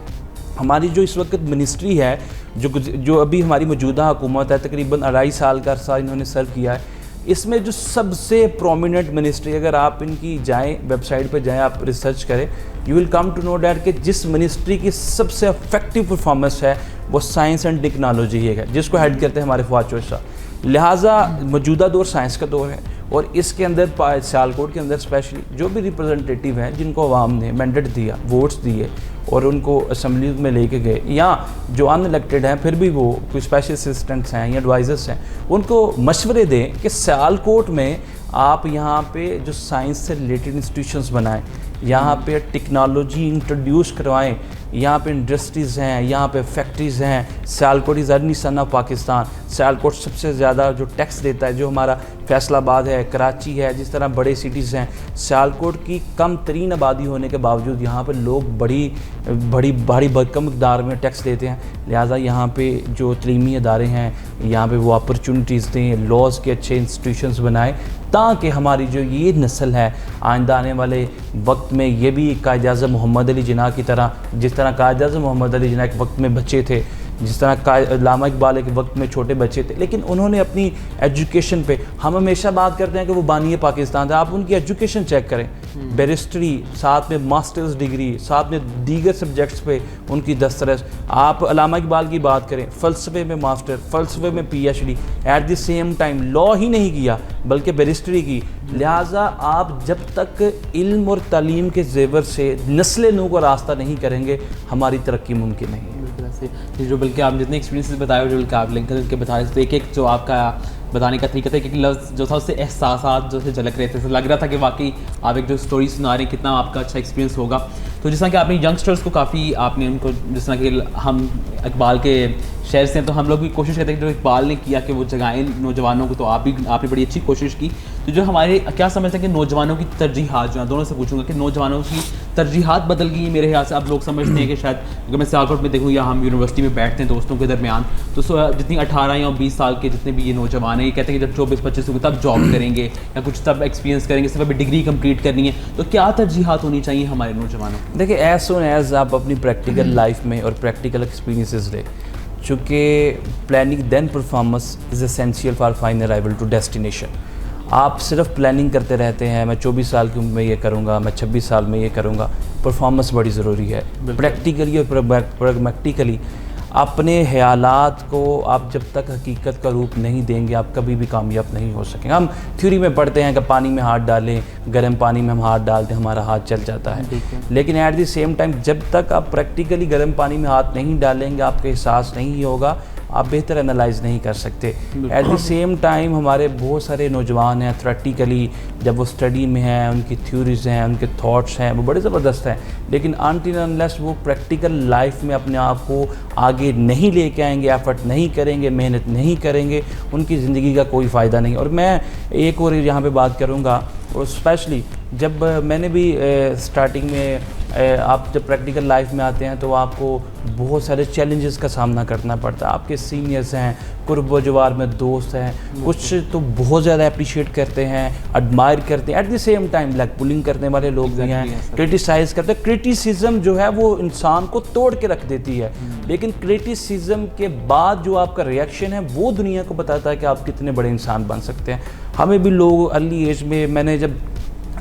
हमारी जो इस वक्त मिनिस्ट्री है, जो अभी हमारी मौजूदा हुकूमत है, तकरीबन 2.5 साल का अरसा इन्होंने सर्व किया है, इसमें जो सबसे प्रोमिनेंट मिनिस्ट्री, अगर आप इनकी जाएं, वेबसाइट पे जाएं, आप रिसर्च करें, you will come to know that कि जिस मिनिस्ट्री की सबसे इफेक्टिव परफॉर्मेंस है वो साइंस एंड टेक्नोलॉजी है, जिसको हेड करते हैं हमारे फवाद चौधरी साहब। लिहाजा मौजूदा दौर साइंस का दौर है और इसके अंदर सियालकोट के अंदर स्पेशली जो भी रिप्रेजेंटेटिव हैं, जिनको अवाम ने मैंडेट दिया, वोट्स दिए और उनको असम्बली में लेके गए, या जो अनइलेक्टेड हैं फिर भी वो कोई स्पेशल असिस्टेंट्स हैं या एडवाइज़र्स हैं, उनको मशवरे दें कि सियालकोट में आप यहाँ पे जो साइंस से रिलेटेड इंस्टीट्यूशंस बनाएं, यहाँ पे टेक्नोलॉजी इंट्रोड्यूस करवाएं, यहाँ पे इंडस्ट्रीज़ हैं, यहाँ पे फैक्ट्रीज़ हैं। Sialkot is earning son of Pakistan. Sialkot सबसे ज़्यादा जो टैक्स देता है, जो हमारा फैसलाबाद है, कराची है, जिस तरह बड़े सिटीज़ हैं, सियालकोट की कम तरीन आबादी होने के बावजूद यहाँ पर लोग बड़ी भरकम मकदार में टैक्स देते हैं। लिहाजा यहाँ पे जो तलीमी अदारे हैं, यहाँ पे वो अपॉर्चुनिटीज़ दें, लॉज के अच्छे इंस्टीट्यूशंस बनाएं, ताकि हमारी जो ये नस्ल है आइंदा आने वाले वक्त में ये भी कायद-ए-आज़म मोहम्मद अली जिन्ना की तरह, जिस तरह कायद-ए-आज़म मोहम्मद अली जिन्ना के वक्त में बच्चे थे, जिस तरह अल्लामा इकबाल के वक्त में छोटे बच्चे थे, लेकिन उन्होंने अपनी एजुकेशन पे, हम हमेशा बात करते हैं कि वो बानी पाकिस्तान था, आप उनकी एजुकेशन चेक करें, बैरिस्ट्री, साथ में मास्टर्स डिग्री, साथ में दीगर सब्जेक्ट्स पे उनकी दस्तरस। आप अल्लामा इकबाल की बात करें, फ़लसफ़े में मास्टर, फ़लसफ़े में PhD, at the same time law ही नहीं किया बल्कि बैरिस्ट्री की। लिहाजा आप जब तक इल्म और तालीम के ज़ेवर से नस्ल नू को रास्ता नहीं करेंगे, हमारी तरक्की मुमकिन नहीं है। जो बल्कि आप जितने एक्सपीरियंसेस बताए, जो बल्कि आप लिंक करके बता रहे थे, तो एक जो आपका बताने का तरीका था, क्योंकि लफ्ज़ जो था उससे एहसासात जो से झलक रहे थे, तो लग रहा था कि वाकई आप एक जो स्टोरी सुना रहे हैं कितना आपका अच्छा एक्सपीरियंस होगा। तो जिस तरह कि आपने यंगस्टर्स को काफ़ी आपने उनको, जिस तरह कि हम इकबाल के शेर से हैं, तो हम लोग भी कोशिश करते हैं कि जो इकबाल ने किया कि वो जगाएं नौजवानों को, तो आपने बड़ी अच्छी कोशिश की। तो जो हमारे क्या समझते हैं कि नौजवानों की तरजीहात जो हैं, दोनों से पूछूंगा कि नौजवानों की तरजीहात बदल गई मेरे ख्याल से। अब लोग समझते हैं कि शायद अगर मैं सियालकोट में देखूँ या हम यूनिवर्सिटी में बैठते हैं दोस्तों के दरमियान, तो जितनी 18 या 20 साल के जितने भी ये नौजवान हैं, ये कहते हैं कि जब 24-25 होंगे तब जॉब करेंगे या कुछ तब एक्सपीरियंस करेंगे, सिर्फ अभी डिग्री कंप्लीट करनी है। तो क्या तरजीहात होनी चाहिए हमारे नौजवानों को? देखिए, एज सुन एज आप अपनी प्रैक्टिकल लाइफ में और प्रैक्टिकल एक्सपीरियंसेस लें, चूँकि planning then performance is essential for fine arrival to destination. आप सिर्फ प्लानिंग करते रहते हैं, मैं 24 साल की उम्र में ये करूँगा, मैं 26 साल में ये करूँगा, परफॉर्मेंस बड़ी ज़रूरी है। प्रैक्टिकली और प्रैग्मेटिकली अपने ख्यालात को आप जब तक हकीकत का रूप नहीं देंगे, आप कभी भी कामयाब नहीं हो सकेंगे। हम थ्योरी में पढ़ते हैं कि पानी में हाथ डालें, गर्म पानी में हम हाथ डालते हैं, हमारा हाथ जल जाता है, लेकिन एट द सेम टाइम जब तक आप प्रैक्टिकली गर्म पानी में हाथ नहीं डालेंगे, आपको एहसास नहीं होगा, आप बेहतर एनालाइज नहीं कर सकते। एट द सेम टाइम हमारे बहुत सारे नौजवान हैं, थ्रेटिकली जब वो स्टडी में हैं, उनकी थ्योरीज़ हैं, उनके थॉट्स हैं, वो बड़े ज़बरदस्त हैं, लेकिन अनटिल अनलेस वो प्रैक्टिकल लाइफ में अपने आप को आगे नहीं लेके आएंगे, एफर्ट नहीं करेंगे, मेहनत नहीं करेंगे, उनकी ज़िंदगी का कोई फ़ायदा नहीं। और मैं एक और यहाँ पे बात करूँगा, और स्पेशली जब मैंने भी स्टार्टिंग में आप जब प्रैक्टिकल लाइफ में आते हैं तो आपको बहुत सारे चैलेंजेस का सामना करना पड़ता है। आपके सीनियर्स हैं, कुर्ब जवार में दोस्त हैं, कुछ तो बहुत ज़्यादा अप्रिशिएट करते हैं, एडमायर करते हैं, eight the same time black pulling करने वाले लोग भी हैं, क्रिटिसाइज़ करते हैं। क्रिटिसिज्म जो है वो इंसान को तोड़ के रख देती है, लेकिन क्रिटिसिज्म के बाद जो आपका रिएक्शन है वो दुनिया को बताता है कि आप कितने बड़े इंसान बन सकते हैं। हमें भी लोग अर्ली एज में, मैंने जब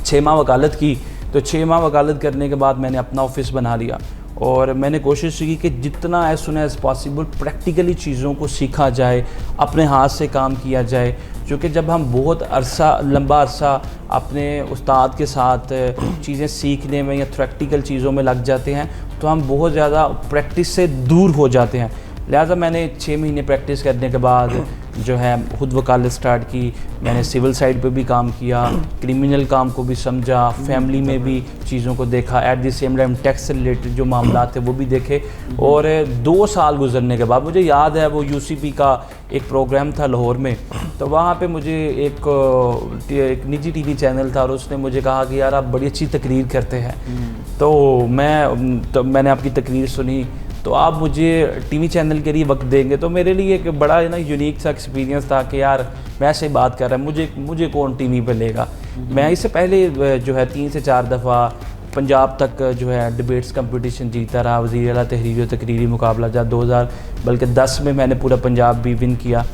6 माह वकालत की, तो 6 माह वकालत करने के बाद मैंने अपना ऑफिस बना लिया और मैंने कोशिश की कि जितना as soon as possible practically चीज़ों को सीखा जाए, अपने हाथ से काम किया जाए। क्योंकि जब हम बहुत लंबा अरसा अपने उस्ताद के साथ चीज़ें सीखने में या प्रैक्टिकल चीज़ों में लग जाते हैं तो हम बहुत ज़्यादा प्रैक्टिस से दूर हो जाते हैं। लिहाजा मैंने 6 महीने प्रैक्टिस करने के बाद जो है खुद वकालत स्टार्ट की। मैंने सिविल साइड पे भी काम किया, क्रिमिनल काम को भी समझा, फैमिली में भी चीज़ों को देखा, eight the same time tax से रिलेटेड जो मामला थे वो भी देखे। और 2 साल गुजरने के बाद मुझे याद है वो UCP का एक प्रोग्राम था लाहौर में, तो वहाँ पे मुझे एक निजी TV चैनल था और उसने मुझे कहा कि यार आप बड़ी अच्छी तकरीर करते हैं, तो मैंने आपकी तकरीर सुनी, तो आप मुझे TV चैनल के लिए वक्त देंगे। तो मेरे लिए एक बड़ा ना यूनिक सा एक्सपीरियंस था कि यार मैं ऐसे बात कर रहा है, मुझे कौन TV पे लेगा। मैं इससे पहले जो है 3 से 4 दफ़ा पंजाब तक जो है डिबेट्स कंपटीशन जीता रहा, वज़ीर आला तहरीरी और तकरीरी मुकाबला, जब 2010 में मैंने पूरा पंजाब भी विन किया।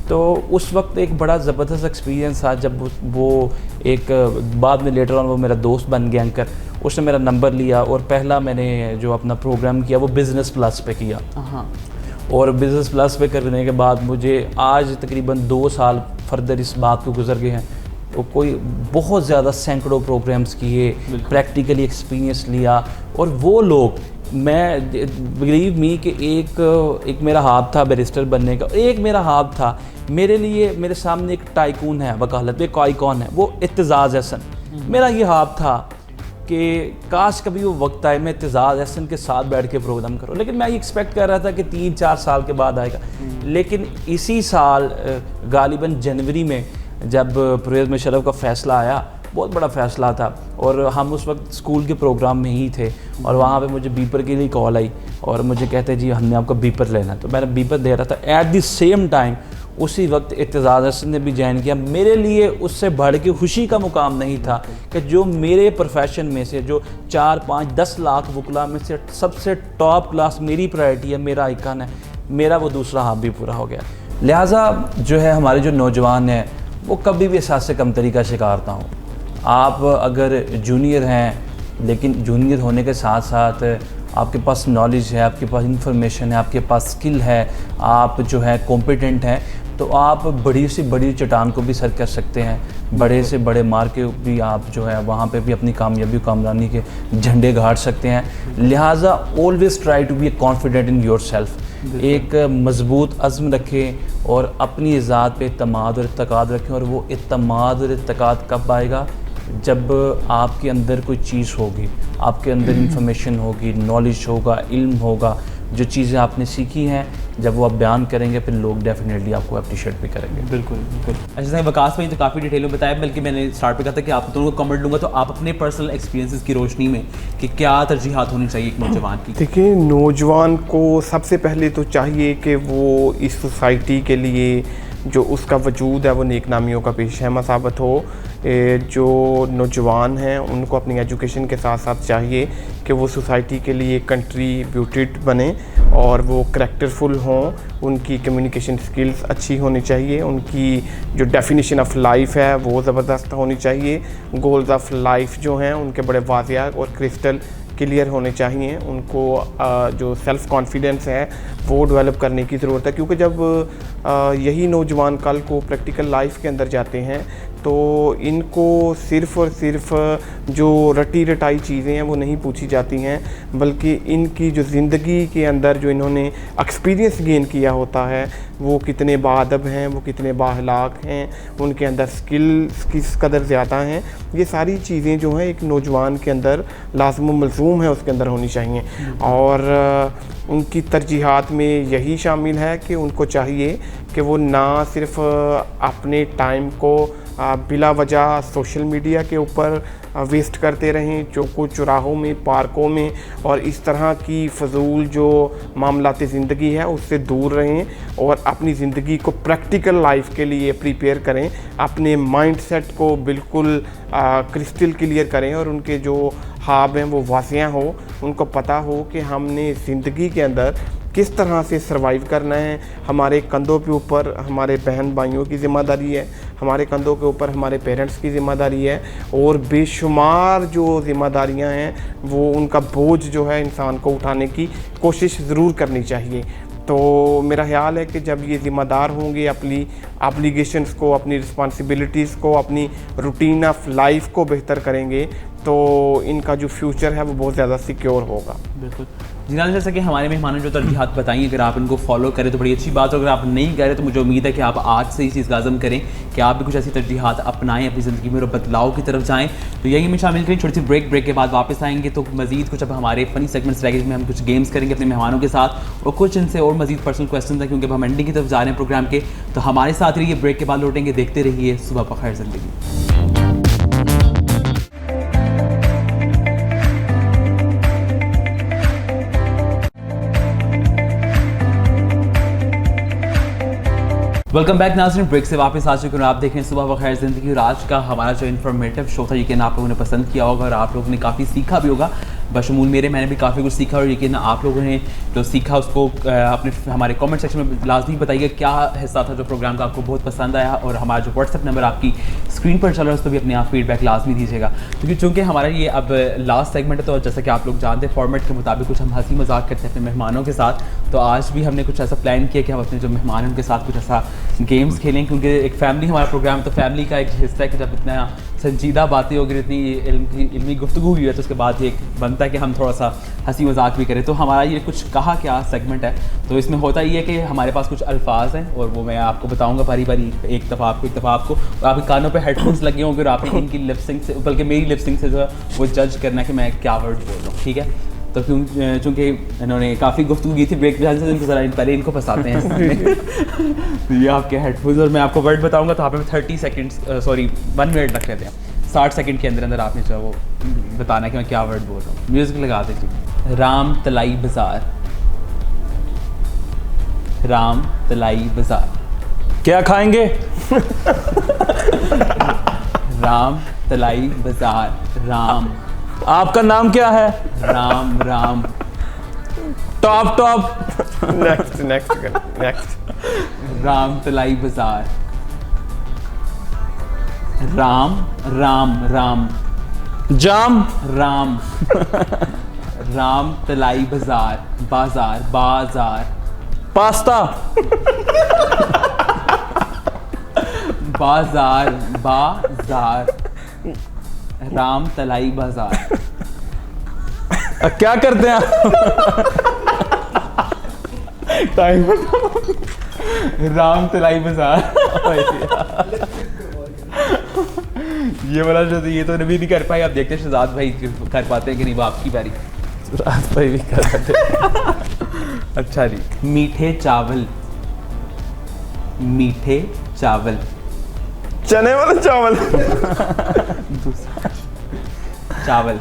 तो उस वक्त एक बड़ा ज़बरदस्त एक्सपीरियंस था जब वो एक बाद में लेटर ऑन वो मेरा दोस्त बन गया एंकर, उसने मेरा नंबर लिया और पहला मैंने जो अपना प्रोग्राम किया वो बिज़नेस प्लस पे किया। और बिज़नेस प्लस पे करने के बाद मुझे आज तकरीबन 2 साल फर्दर इस बात को गुजर गए हैं, तो कोई बहुत ज़्यादा सैकड़ों प्रोग्राम्स किए, प्रैक्टिकली एक्सपीरियंस लिया। और वो लोग, मैं बिलीव मी कि एक मेरा हाथ था बैरिस्टर बनने का, एक मेरा हाथ था, मेरे लिए मेरे सामने एक टाइकून है वकालत में, एक आइकॉन है, वो इत्तेज़ाज़ हसन, मेरा ये हाथ था। कि काश कभी वो वक्त आए मैं इत्तेज़ाज़ अहसन के साथ बैठ के प्रोग्राम करूँ, लेकिन मैं ये एक्सपेक्ट कर रहा था कि 3-4 साल के बाद आएगा। लेकिन इसी साल गालिबन जनवरी में जब परवेज़ मुशर्रफ का फ़ैसला आया, बहुत बड़ा फ़ैसला था, और हम उस वक्त स्कूल के प्रोग्राम में ही थे और वहाँ पे मुझे बीपर के लिए कॉल आई और मुझे कहते जी हमने आपका बीपर लेना है, तो मैंने बीपर दे रहा था। एट द सेम टाइम उसी वक्त इत्तेज़ाज़ अहसन ने भी ज्वाइन किया। मेरे लिए उससे बढ़ के खुशी का मुकाम नहीं था कि जो मेरे प्रोफेशन में से जो 4-5-10 लाख वकला में से सबसे टॉप क्लास मेरी प्रायोरिटी है, मेरा आइकन है, मेरा वो दूसरा हाथ भी पूरा हो गया। लिहाजा जो है हमारे जो नौजवान हैं वो कभी भी एहसास कमतरी का शिकार ना हो। आप अगर जूनियर हैं लेकिन जूनियर होने के साथ साथ आपके पास नॉलेज है, आपके पास इंफॉर्मेशन है, आपके पास स्किल है, आप जो है कॉम्पिटेंट हैं, तो आप बड़ी से बड़ी चट्टान को भी सर कर सकते हैं। बड़े से बड़े मार के भी आप जो है वहाँ पे भी अपनी कामयाबी कामरानी के झंडे गाड़ सकते हैं। लिहाजा always try to be confident in yourself. एक मजबूत अज़्म रखें और अपनी ज़ात पे इत्मीनान और इत्तेकाद रखें। और वो इत्मीनान और इत्तेकाद कब आएगा? जब आपके अंदर कोई चीज़ होगी, आपके अंदर इंफॉर्मेशन होगी, नॉलेज होगा, इल्म होगा, जो चीज़ें आपने सीखी हैं जब वो आप बयान करेंगे फिर लोग डेफिनेटली आपको अप्रिशिएट भी करेंगे। बिल्कुल बिल्कुल। अच्छा वकास भाई तो काफ़ी डिटेल में बताया, बल्कि मैंने स्टार्ट पे कहा था कि आप दोनों को कमेंट लूँगा, तो आप अपने पर्सनल एक्सपीरियंसेस की रोशनी में कि क्या तरजीहात होनी चाहिए एक नौजवान की? देखिए, नौजवान को सबसे पहले तो चाहिए कि वो इस सोसाइटी के लिए जो उसका वजूद है वो नेकनामियों का पेशहमा साबित हो। जो नौजवान हैं उनको अपनी एजुकेशन के साथ साथ चाहिए कि वो सोसाइटी के लिए कंट्रीब्यूटेड बने और वो करैक्टरफुल हों, उनकी कम्युनिकेशन स्किल्स अच्छी होनी चाहिए, उनकी जो डेफिनेशन ऑफ लाइफ है वो ज़बरदस्त होनी चाहिए, गोल्स ऑफ लाइफ जो हैं उनके बड़े वाज़िया और क्रिस्टल क्लियर होने चाहिए। उनको जो सेल्फ़ कॉन्फिडेंस है वो डेवलप करने की ज़रूरत है, क्योंकि जब यही नौजवान कल को प्रैक्टिकल लाइफ के अंदर जाते हैं तो इनको सिर्फ़ और सिर्फ जो रटी रटाई चीज़ें हैं वो नहीं पूछी जाती हैं, बल्कि इनकी जो ज़िंदगी के अंदर जो इन्होंने एक्सपीरियंस गेन किया होता है वो कितने बाअदब हैं, वो कितने बाअखलाक हैं, उनके अंदर स्किल्स किस कदर ज़्यादा हैं, ये सारी चीज़ें जो हैं एक नौजवान के अंदर लाज़िम व मलज़ूम है उसके अंदर होनी चाहिए। और उनकी तरजीहात में यही शामिल है कि उनको चाहिए कि वो ना सिर्फ अपने टाइम को बिला वजह सोशल मीडिया के ऊपर वेस्ट करते रहें, चौकों चौराहों में, पार्कों में, और इस तरह की फ़जूल जो मामलाती ज़िंदगी है उससे दूर रहें और अपनी ज़िंदगी को प्रैक्टिकल लाइफ के लिए प्रिपेयर करें, अपने माइंडसेट को बिल्कुल क्रिस्टल क्लियर करें और उनके जो ख्वाब हैं वो वासियाँ हो, उनको पता हो कि हमने ज़िंदगी के अंदर किस तरह से सर्वाइव करना है। हमारे कंधों के ऊपर हमारे बहन भाइयों की ज़िम्मेदारी है, हमारे कंधों के ऊपर हमारे पेरेंट्स की ज़िम्मेदारी है, और बेशुमार जो ज़िम्मेदारियां हैं वो उनका बोझ जो है इंसान को उठाने की कोशिश ज़रूर करनी चाहिए। तो मेरा ख्याल है कि जब ये ज़िम्मेदार होंगे, अपनी ऑब्लिगेशंस को, अपनी रिस्पॉन्सिबिलिटीज़ को, अपनी रूटीन ऑफ लाइफ को बेहतर करेंगे, तो इनका जो फ्यूचर है वो बहुत ज़्यादा सिक्योर होगा। बिल्कुल जिनाल, जैसा कि हमारे मेहमानों जो तरजीहात बताई, अगर आप इनको फॉलो करें तो बड़ी अच्छी बात है। अगर आप नहीं करें तो मुझे उम्मीद है कि आप आज से इस चीज़ का आज़म करें कि आप भी कुछ ऐसी तरजीहात अपनाएं अपनी ज़िंदगी में और बदलाव की तरफ जाएं। तो यही में शामिल करें। छोटी सी ब्रेक के बाद वापस आएंगे तो मज़ीद कुछ अब हमारे फ़नी सेगमेंट्स रहेंगे जिसमें हम कुछ गेम्स करेंगे अपने मेहमानों के साथ, और कुछ इनसे और मज़ीद पर्सनल क्वेश्चन है क्योंकि हम एंडिंग की तरफ जा रहे हैं प्रोग्राम के। तो हमारे साथ रहिए, ब्रेक के बाद लौटेंगे, देखते रहिए सुबह पर खैर ज़िंदगी। वेलकम बैक नाज़रीन, ब्रेक से वापस आ चुके हैं। आप देख रहे हैं सुबह बखैर ज़िंदगी, और आज का हमारा जो इन्फॉर्मेटिव शो था यकीन आप लोगों ने पसंद किया होगा और आप लोगों ने काफ़ी सीखा भी होगा। बशमूल मैंने भी काफ़ी कुछ सीखा, और यकीन आप लोगों ने जो सीखा उसको अपने हमारे कमेंट सेक्शन में लाजमी बताइए क्या हिस्सा था जो प्रोग्राम का आपको बहुत पसंद आया, और हमारा जो व्हाट्सएप नंबर आपकी स्क्रीन पर चल रहा है उस पर भी अपने आप फीडबैक लाजमी दीजिएगा। क्योंकि चूँकि हमारा ये अब लास्ट सेगमेंट है, तो जैसा कि आप लोग जानते हैं फॉर्मेट के मुताबिक कुछ हम हंसी मजाक करते हैं अपने मेहमानों के साथ, तो आज भी हमने कुछ ऐसा प्लान किया कि हम अपने जो मेहमान हैं उनके साथ कुछ ऐसा गेम्स खेलें, क्योंकि एक फैमिली हमारा प्रोग्राम, तो फैमिली का एक हिस्सा है कि जब इतना संजीदा बातें होगी, इतनी इल्मी गुफ्तगू हुई है, तो उसके बाद एक बनता है कि हम थोड़ा सा हंसी मजाक भी करें। तो हमारा ये कुछ कहा क्या सेगमेंट है, तो इसमें होता ये है कि हमारे पास कुछ अल्फाज हैं और वो मैं आपको बताऊंगा बारी बारी, एक दफ़ा आपको और आपके कानों पे हेडफोन्स लगे होंगे और आपने इनकी लिपसिंग से, बल्कि मेरी लिपसिंग से जो है वो जज करना है कि मैं क्या वर्ड बोल रहा हूँ, ठीक है। तो चूँकि इन्होंने काफ़ी गुफ्तगू की थी ब्रेक में, इनको ज़रा पहले इनको फंसाते हैं तो ये आपके हेडफोन्स, और मैं आपको वर्ड बताऊंगा तो आप 30 सेकंड्स 1 मिनट रख लेते हैं, 60 सेकंड के अंदर अंदर आपने जो है वो बताना है कि मैं क्या वर्ड बोल रहा हूँ। म्यूज़िक लगा दीजिए। राम तलाई बाज़ार, राम तलाई बाज़ार। क्या खाएंगे? राम तलाई बाज़ार, राम। आपका नाम क्या है? Ram Ram. Top top. Next. Ram Talai बाज़ार, राम राम राम। जाम। राम। राम तलाई बाज़ार, बाज़ार बाज़ार। पास्ता। बाज़ार बाज़ार। राम तलाई बाज़ार। क्या करते हैं आप? टाइम राम तलाई बाज़ार। ये वाला जो ये तो नबी नहीं कर पाए, आप देखते हैं शहजाद भाई कर पाते हैं कि नहीं, वो आपकी बारी। रात भाई भी कर सकते। अच्छा जी। मीठे चावल, मीठे चावल। चने वाले चावल। दूसरा चावल,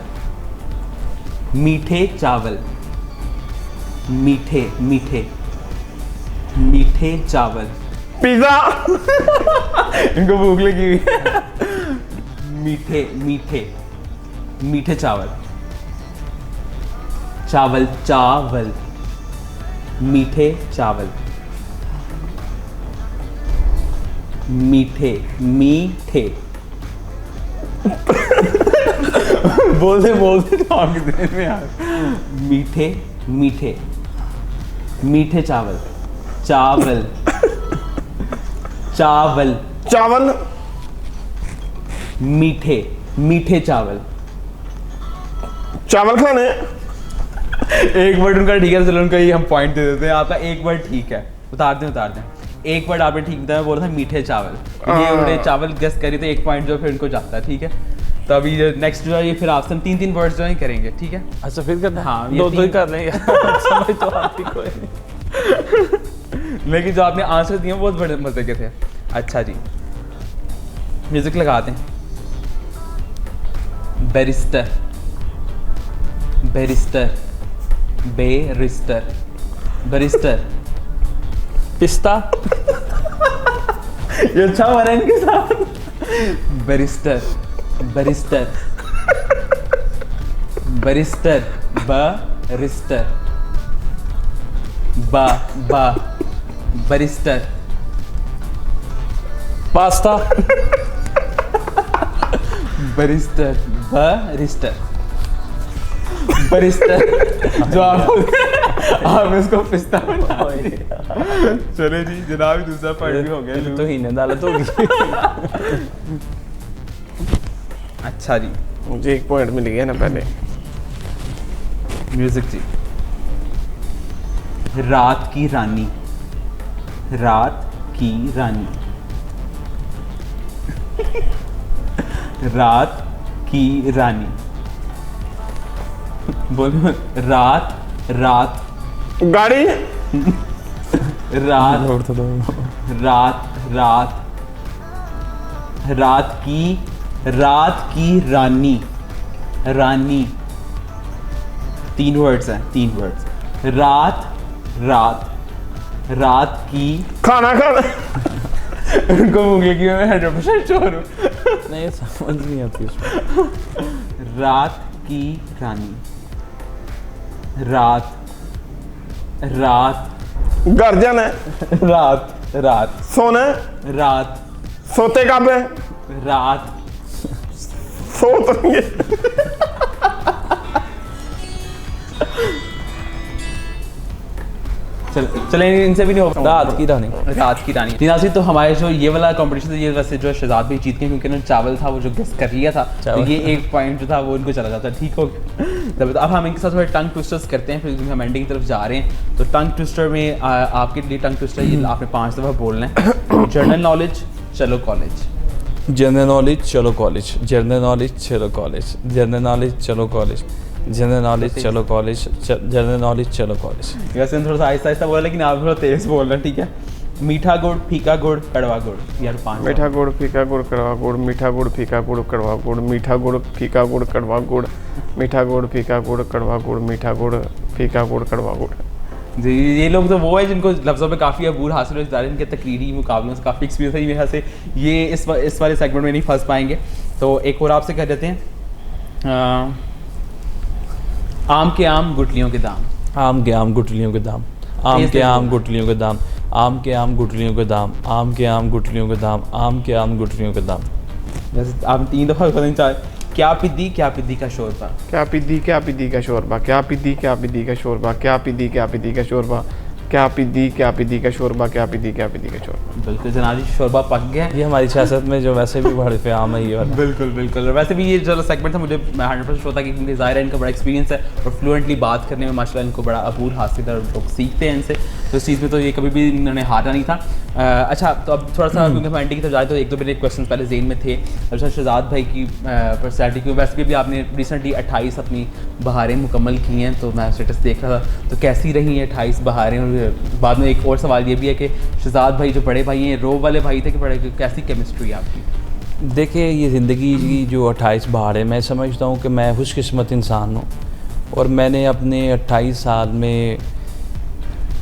मीठे चावल, मीठे मीठे मीठे चावल। पिज्जा। इनको भूख लगी हुई है। मीठे मीठे मीठे चावल, चावल चावल, मीठे चावल। मीठे मीठे। बोलते तो आपके दिल में यार। मीठे मीठे मीठे चावल, चावल चावल चावल। मीठे मीठे चावल। चावल खाने। एक वर्ड उनका ठीक है, चलो उनको ये हम पॉइंट दे देते हैं। आपका एक वर्ड ठीक है, उतार दें। एक वर्ड आपने ठीक बताया, बोला था मीठे चावल, ये उन्होंने चावल गेस करी तो एक पॉइंट जो फिर उनको जाता है, ठीक है। तो अभी नेक्स्ट जो है ये फिर आपसे 3 वर्ड्स जो है करेंगे, ठीक है। अच्छा फिर करना है? हाँ, दो ही कर लेंगे। समझ तो आती कोई नहीं। लेकिन जो आपने आंसर दिए बहुत बड़े मजे के थे। अच्छा जी, म्यूजिक लगाते हैं। Barrister, barrister, barrister, barrister. पिस्ता। ये अच्छा हो रहा है इनके साथ। बैरिस्टर, बैरिस्टर, बैरिस्टर, बैरिस्टर, बा barrister. Pasta. Barrister, barrister, barrister. जो आप इसको पिस्ता बना दिया। चले जी जनाब, दूसरा पॉइंट भी हो गया। तो ही अदालत होगी। अच्छा जी, मुझे एक पॉइंट मिल गया ना पहले। म्यूजिक जी। रात की रानी, रात की रानी, रात की रानी। बोलो। रात रात गाड़ी। रात रात रात रात की रानी, रानी। 3 वर्ड्स हैं, 3 वर्ड्स। रात रात की। खाना खाना। उनको भूख लगी, मैं 100% श्योर हूँ। नहीं समझ नहीं आती उसमें। रात की रानी, रात घर जाना। रात सोना। रात सोते कब है? रात सो तो नहीं। चलें इनसे भी नहीं हो रात की रानी। रात की रानी। जी नाज़रीन, तो हमारे जो ये वाला कंपटीशन था, ये वैसे जो शहजाद भाई जीत गए क्योंकि उन्होंने चावल था वो जो गेस कर लिया था, तो ये एक पॉइंट जो था वो उनको चला जाता। ठीक हो गया। अब हम इनके साथ थोड़े टंग ट्विस्टर्स करते हैं, फिर हम एंडिंग की तरफ जा रहे हैं। तो टंग ट्विस्टर में आपके लिए टंग ट्विस्टर ये आपने 5 दफ़ा बोलना है। जनरल नॉलेज चलो कॉलेज, जनरल नॉलेज चलो कॉलेज, जनरल नॉलेज चलो कॉलेज, जनरल नॉलेज चलो कॉलेज, जनरल नॉलेज चलो कॉलेज, जनरल नॉलेज चलो कॉलेज। वैसे थोड़ा सा आहिस्ता आहिस्ता बोला लेकिन आप थोड़ा तेज़ बोल रहे हैं, ठीक है। मीठा गुड़, फीका गुड़, कड़वा गुड़, यार 5। मीठा गुड़, फीका गुड़, कड़वा गुड़, मीठा गुड़, फीका गुड़, कड़वा गुड़, मीठा गुड़, फीका गुड़, कड़वा गुड़, मीठा गुड़, फीका गुड़, कड़वा गुड़, मीठा गुड़, फीका गुड़, कड़वा गुड़। जी, ये लोग तो वो है जिनको लफ्ज़ों पे काफ़ी अबूर हासिल हो, इनके तकरीरी मुकाबलों से काफ़ी एक्सपीरियंस है। मेरे से ये इस वाले सेगमेंट में नहीं फंस पाएंगे। तो एक और आपसे कह देते हैं, आम के आम गुठलियों के दाम, आम के आम गुठलियों के दाम, आम के आम गुठलियों के दाम, आम के आम गुठलियों के दाम, आम के आम गुठलियों के दाम, आम के आम गुठलियों के दाम। जैसे आप 3 दफ़ा बताना चाहे, क्या पिद्दी का शोरबा, क्या पिद्दी का शोरबा, क्या पिद्दी का शोरबा, क्या पिद्दी का शोरबा, क्या पिद्दी का शोरबा, क्या पिद्दी का शोरबा। बिल्कुल जनाब जी, शोरबा पक गया। ये हमारी सियासत में जो वैसे भी बड़े पे आम है ये वाला। बिल्कुल बिल्कुल। और वैसे भी ये जो सेगमेंट था मुझे 100% होता है कि ज़ाहिर है इनका बड़ा एक्सपीरियंस है और फ्लुएंटली बात करने में माशाल्लाह इनको बड़ा अबूर हासिल है और लोग सीखते हैं इनसे, तो इस चीज़ में तो ये कभी भी इन्होंने हारा नहीं था। अच्छा, तो अब थोड़ा सा क्योंकि हम एंडिंग की तरफ जाए तो एक दो मेरे क्वेश्चन पहले जेन में थे। अच्छा, शहजाद भाई की पर्सनैलिटी की वैसे भी आपने रिसेंटली 28 अपनी बहारें मुकम्मल की हैं, तो मैं स्टेटस देख रहा था, तो कैसी रही हैं 28 बहारें? और बाद में एक और सवाल ये भी है कि शहजाद भाई जो बड़े भाई हैं, रो वाले भाई थे कि बड़े, कैसी केमिस्ट्री है आपकी? देखिए, ये ज़िंदगी की जो 28 बहार है, मैं समझता हूँ कि मैं खुशकिस्मत इंसान हूँ और मैंने अपने 28 साल में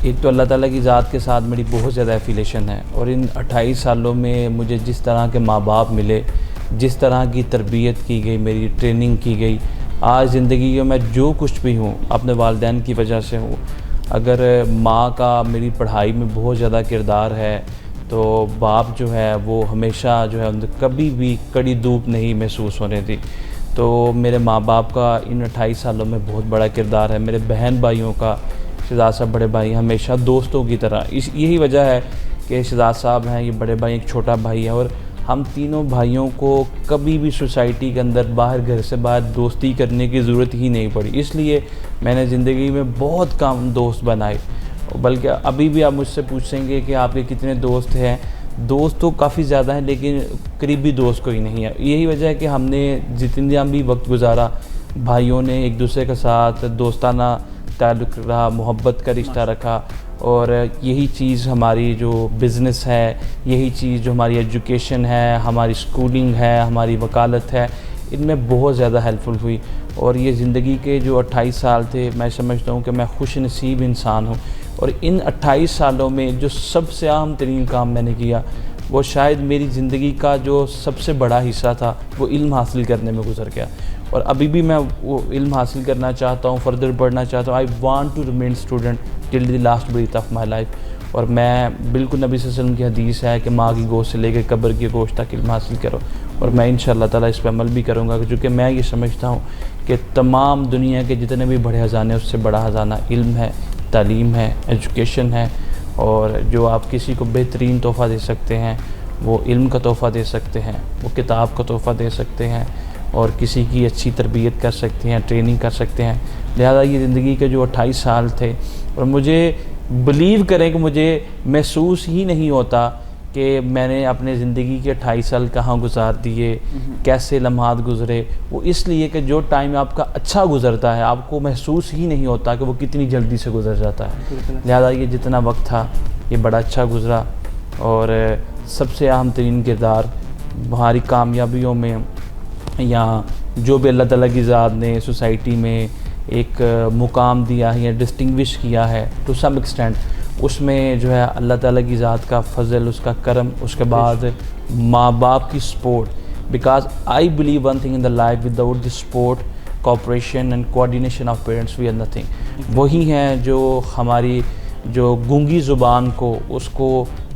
एक तो अल्लाह ताला की ज़ात के साथ मेरी बहुत ज़्यादा एफिलेशन है और इन 28 सालों में मुझे जिस तरह के माँ बाप मिले, जिस तरह की तरबियत की गई, मेरी ट्रेनिंग की गई, आज ज़िंदगी में मैं जो कुछ भी हूँ अपने वालिदैन की वजह से हूँ। अगर माँ का मेरी पढ़ाई में बहुत ज़्यादा किरदार है तो बाप जो है वो हमेशा जो है कभी भी कड़ी धूप नहीं महसूस होने दी। तो मेरे माँ बाप का इन 28 सालों में बहुत बड़ा किरदार है। मेरे बहन भाइयों का, शहजाद साहब बड़े भाई हमेशा दोस्तों की तरह, यही वजह है कि शहजाद साहब हैं, ये बड़े भाई, एक छोटा भाई है और हम तीनों भाइयों को कभी भी सोसाइटी के अंदर बाहर, घर से बाहर दोस्ती करने की ज़रूरत ही नहीं पड़ी। इसलिए मैंने ज़िंदगी में बहुत कम दोस्त बनाए, बल्कि अभी भी आप मुझसे पूछेंगे कि आपके कितने दोस्त हैं, दोस्त तो काफ़ी ज़्यादा हैं लेकिन करीबी दोस्त कोई नहीं है। यही वजह है कि हमने जितना भी वक्त गुजारा भाइयों ने एक दूसरे के साथ दोस्ताना ताल्लुक़ रहा, मोहब्बत का रिश्ता रखा और यही चीज़ हमारी जो बिज़नेस है, यही चीज़ जो हमारी एजुकेशन है, हमारी स्कूलिंग है, हमारी वकालत है, इनमें बहुत ज़्यादा हेल्पफुल हुई। और ये ज़िंदगी के जो 28 साल थे, मैं समझता हूँ कि मैं खुश नसीब इंसान हूँ और इन 28 सालों में जो सबसे अहम तरीन काम मैंने किया वो शायद मेरी ज़िंदगी का जो सबसे बड़ा हिस्सा था वो इल्म हासिल करने में गुजर गया और अभी भी मैं वो इल्म हासिल करना चाहता हूँ, फर्दर बढ़ना चाहता हूँ। I want to remain student till the last breath of my life. और मैं बिल्कुल नबी सल्लल्लाहु अलैहि वसल्लम की हदीस है कि माँ की गोश्त से लेकर कब्र की गोश्त तक इल्म हासिल करो और मैं इंशाअल्लाह ताला इस पर अमल भी करूँगा, क्योंकि मैं ये समझता हूँ कि तमाम दुनिया के जितने भी बड़े ख़जाने उससे बड़ा ख़जाना इल्म है, तालीम है, एजुकेशन है। और जो आप किसी को बेहतरीन तोहफ़ा दे सकते हैं वो इल्म का तोहफ़ा दे सकते हैं, वो किताब का तोहफ़ा दे सकते हैं और किसी की अच्छी तरबियत कर सकते हैं, ट्रेनिंग कर सकते हैं। लिहाजा ये ज़िंदगी के जो 28 साल थे और मुझे बिलीव करें कि मुझे महसूस ही नहीं होता कि मैंने अपने ज़िंदगी के 28 साल कहाँ गुजार दिए, कैसे लम्हात गुज़रे। वो इसलिए कि जो टाइम आपका अच्छा गुज़रता है आपको महसूस ही नहीं होता कि वो कितनी जल्दी से गुज़र जाता है। लिहाजा ये जितना वक्त था ये बड़ा अच्छा गुज़रा और सबसे अहम तरीन किरदार हमारी कामयाबियों में या जो भी अल्लाह ताला की ज़ात ने सोसाइटी में एक मुकाम दिया है या डिस्टिंग्विश किया है टू सम एक्सटेंट, उसमें जो है अल्लाह ताला की ज़ात का फ़ज़ल, उसका करम, उसके बाद माँ बाप की support. Because I believe one thing in the life, without the support, cooperation and coordination of parents we are nothing. वही हैं जो हमारी जो गूंगी ज़ुबान को उसको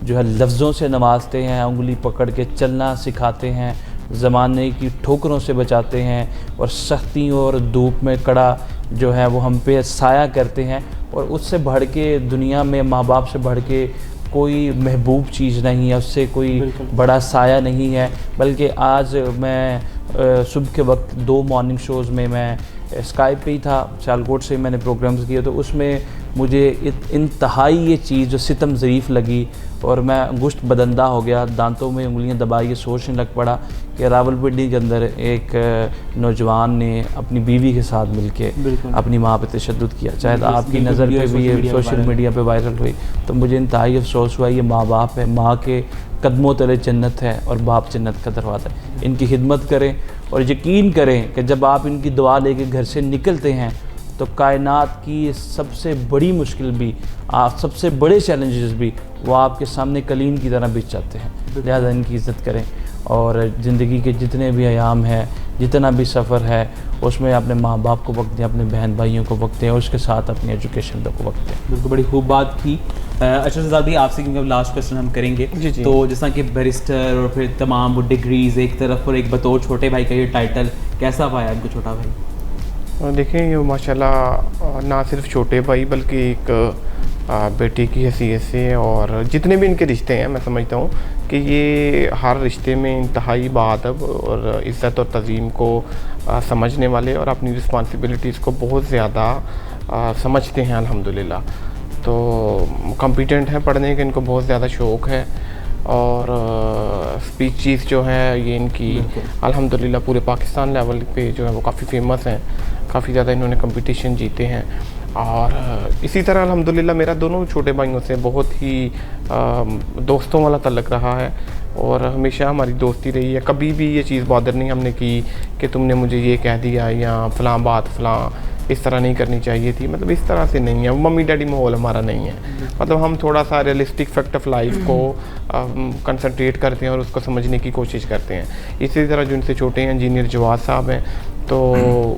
जो है लफ्ज़ों से नवाजते हैं, उंगली पकड़ के चलना सिखाते हैं, ज़माने की ठोकरों से बचाते हैं और सख्तियों और धूप में कड़ा जो है वो हम पे साया करते हैं। और उससे बढ़ के दुनिया में माँ बाप से बढ़ के कोई महबूब चीज़ नहीं है, उससे कोई बड़ा साया नहीं है। बल्कि आज मैं सुबह के वक्त 2 मॉर्निंग शोज़ में मैं स्काइप पे ही था, सियालकोट से मैंने प्रोग्राम्स किए, तो उसमें मुझे इंतहाई ये चीज़ जो सितम ज़रीफ़ लगी और मैं अंगुश्त बदंदा हो गया, दांतों में उंगलियां दबाई, सोचने लग पड़ा कि रावलपिंडी के अंदर एक नौजवान ने अपनी बीवी के साथ मिलके अपनी माँ पे तशद्दुद किया। शायद आपकी नज़र पे भी ये सोशल मीडिया पे वायरल हुई, तो मुझे इंतहाई अफसोस हुआ। ये माँ बाप है, माँ के कदमों तले जन्नत है और बाप जन्नत का दरवाज़ा है। इनकी खिदमत करें और यकीन करें कि जब आप इनकी दुआ लेके घर से निकलते हैं तो कायनात की सबसे बड़ी मुश्किल भी, आप सबसे बड़े चैलेंजेस भी वो आपके सामने कलीन की तरह बिछ जाते हैं। लिहाजा इनकी इज़्ज़त करें और ज़िंदगी के जितने भी अयाम हैं, जितना भी सफ़र है, उसमें अपने माँ बाप को वक्त दें, अपने बहन भाइयों को वक्त दें और उसके साथ अपनी एजुकेशन को वक्त दें। बिल्कुल, बड़ी खूब बात की। अच्छा शहजाद भाई, आपसे क्योंकि लास्ट क्वेश्चन हम करेंगे जी। तो जैसा कि बैरिस्टर और फिर तमाम वो डिग्रीज़ एक तरफ और एक बतौर छोटे भाई का ये टाइटल, कैसा पाया इनको छोटा भाई? देखें, ये माशाल्लाह ना सिर्फ छोटे भाई बल्कि एक बेटी की हैसियत से और जितने भी इनके रिश्ते हैं, मैं समझता हूँ कि ये हर रिश्ते में इंतहाई बाअदब और इज़्ज़त और तज़ीम को समझने वाले और अपनी रिस्पॉन्सिबिलिटीज़ को बहुत ज़्यादा समझते हैं अल्हम्दुलिल्लाह। तो कॉम्पिटेंट हैं पढ़ने के, इनको बहुत ज़्यादा शौक़ है और स्पीचेस जो है ये इनकी अल्हम्दुलिल्लाह पूरे पाकिस्तान लेवल पे जो है वो काफ़ी फेमस हैं। काफ़ी ज़्यादा इन्होंने कंपटीशन जीते हैं और इसी तरह अल्हम्दुलिल्लाह मेरा दोनों छोटे भाइयों से बहुत ही दोस्तों वाला तल्लक रहा है और हमेशा हमारी दोस्ती रही है। कभी भी ये चीज़ बॉदर नहीं हमने की कि तुमने मुझे ये कह दिया या फ़लाँ बात फ़लाँ इस तरह नहीं करनी चाहिए थी, मतलब इस तरह से नहीं है। मम्मी डैडी माहौल हमारा नहीं है, मतलब हम थोड़ा सा रियलिस्टिक फैक्ट ऑफ लाइफ को कंसंट्रेट करते हैं और उसको समझने की कोशिश करते हैं। इसी तरह जो इनसे छोटे हैं इंजीनियर जवाद साहब हैं, तो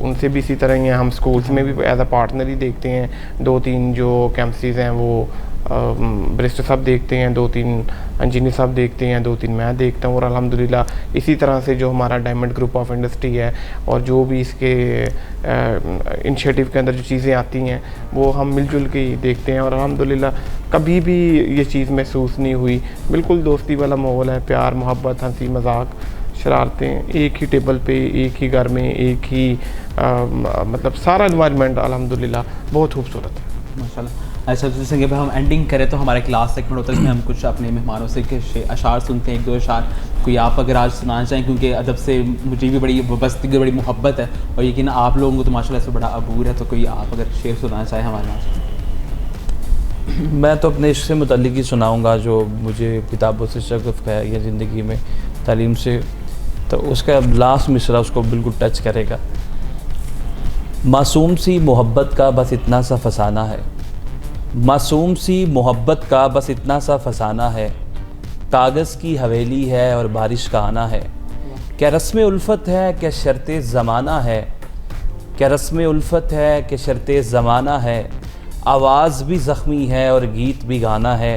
उनसे भी इसी तरह ही हैं। हम स्कूल्स में भी एज अ पार्टनर ही देखते हैं। 2-3 जो कैंपसेस हैं वो बैरिस्टर साहब देखते हैं, 2-3 इंजीनियर साहब देखते हैं, 2-3 मैं देखता हूँ और अल्हम्दुलिल्लाह इसी तरह से जो हमारा डायमंड ग्रुप ऑफ इंडस्ट्री है और जो भी इसके इनिशिएटिव के अंदर जो चीज़ें आती हैं वो हम मिलजुल के ही देखते हैं और अल्हम्दुलिल्लाह कभी भी ये चीज़ महसूस नहीं हुई। बिल्कुल दोस्ती वाला माहौल है, प्यार मोहब्बत, हंसी मजाक, शरारतें, एक ही टेबल पे, एक ही घर में, एक ही मतलब सारा इन्वायरमेंट अल्हम्दुलिल्लाह बहुत खूबसूरत है माशाल्लाह। अच्छा, जैसे कि हम एंडिंग करें तो हमारे क्लास सेगमेंट होता है जिसमें हम कुछ अपने मेहमानों से अशार सुनते हैं, 1-2 अशार कोई आप अगर आज सुनाना चाहें, क्योंकि अदब से मुझे भी बड़ी वाबस्तगी, बड़ी मोहब्बत है और यकीन आप लोगों को तो माशाल्लाह से बड़ा अबूर है, तो कोई आप अगर शेर सुनाना चाहें हमारे यहाँ। मैं तो अपने इश्क से मुतल्लिक़ ही सुनाऊँगा जो मुझे किताबों से शगफ़ है या ज़िंदगी में तालीम से, तो उसका लास्ट मिसरा उसको बिल्कुल टच करेगा। मासूम सी मोहब्बत का बस इतना सा फसाना है, मासूम सी मोहब्बत का बस इतना सा फसाना है, कागज़ की हवेली है और बारिश का आना है। क्या रस्म उल्फत है, क्या शर्ते ज़माना है, क्या रस्म उल्फत है कि शर्ते ज़माना है। आवाज़ भी ज़ख्मी है और गीत भी गाना है,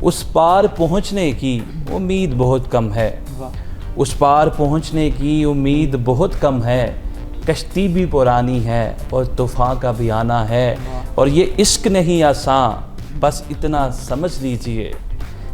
उस पार पहुँचने की उम्मीद बहुत कम है, उस पार पहुँचने की उम्मीद बहुत कम है। कश्ती भी पुरानी है और तूफ़ान का भी आना है, और ये इश्क नहीं आसान बस इतना समझ लीजिए,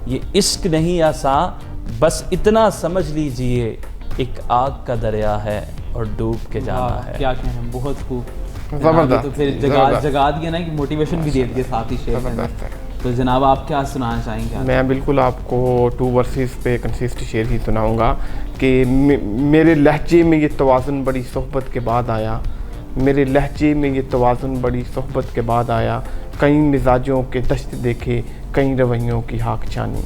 ये इश्क नहीं आसान बस इतना समझ लीजिए, एक आग का दरिया है और डूब के जाना है। क्या कहना, बहुत खूब, ज़बरदस्त। तो फिर जगा दिया ना कि मोटिवेशन भी दे दिया साथ ही शेर। तो जनाब आप क्या सुनाना चाहेंगे? मैं बिल्कुल आपको 2 वर्सेस पे कंसिस्ट शेर ही सुनाऊंगा कि मेरे लहजे में ये तवाज़ुन बड़ी सोहबत के बाद आया, मेरे लहजे में ये तवाज़ुन बड़ी सोहबत के बाद आया। कई मिजाजों के दश्त देखे, कई रवैयों की हाक छानी।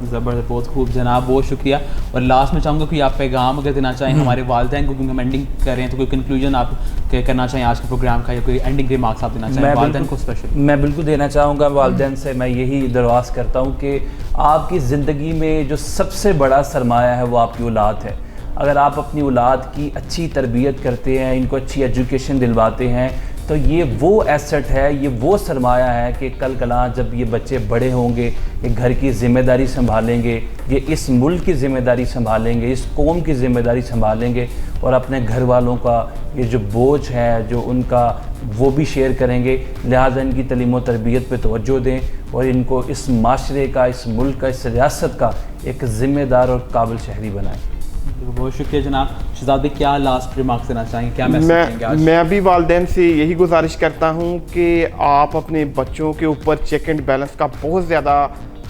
ज़बरदस्त, बहुत खूब जनाब, बहुत शुक्रिया। और लास्ट में चाहूँगा कोई आप पैगाम अगर देना चाहें हमारे वालिदैन को, क्योंकि हम एंडिंग कर रहे हैं, तो कोई कंक्लूजन आप करना चाहें आज के प्रोग्राम का या कोई एंडिंग रिमार्क्स आप देना चाहें वालिदैन को स्पेशल? मैं बिल्कुल देना चाहूँगा वालिदैन से। मैं यही दरख्वास्त करता हूँ कि आपकी ज़िंदगी में जो सबसे बड़ा सरमाया है वो आपकी औलाद है। अगर आप अपनी औलाद की अच्छी तरबियत करते हैं, इनको अच्छी एजुकेशन दिलवाते हैं, तो ये वो एसेट है, ये वो सरमाया है कि कल कला जब ये बच्चे बड़े होंगे, ये घर की ज़िम्मेदारी संभालेंगे, ये इस मुल्क की ज़िम्मेदारी संभालेंगे, इस कौम की ज़िम्मेदारी संभालेंगे और अपने घर वालों का ये जो बोझ है जो उनका वो भी शेयर करेंगे। लिहाजा इनकी तलीम व तरबियत पे तवज्जो दें और इनको इस माशरे का, इस मुल्क का, इस रियासत का एक ज़िम्मेदार और काबिल शहरी बनाएं। बहुत शुक्रिया जनाब। शहजाद भाई, क्या लास्ट रिमार्क्स देना चाहेंगे, क्या मैसेज देंगे आज? मैं भी वालिदैन से यही गुजारिश करता हूँ कि आप अपने बच्चों के ऊपर चेक एंड बैलेंस का बहुत ज़्यादा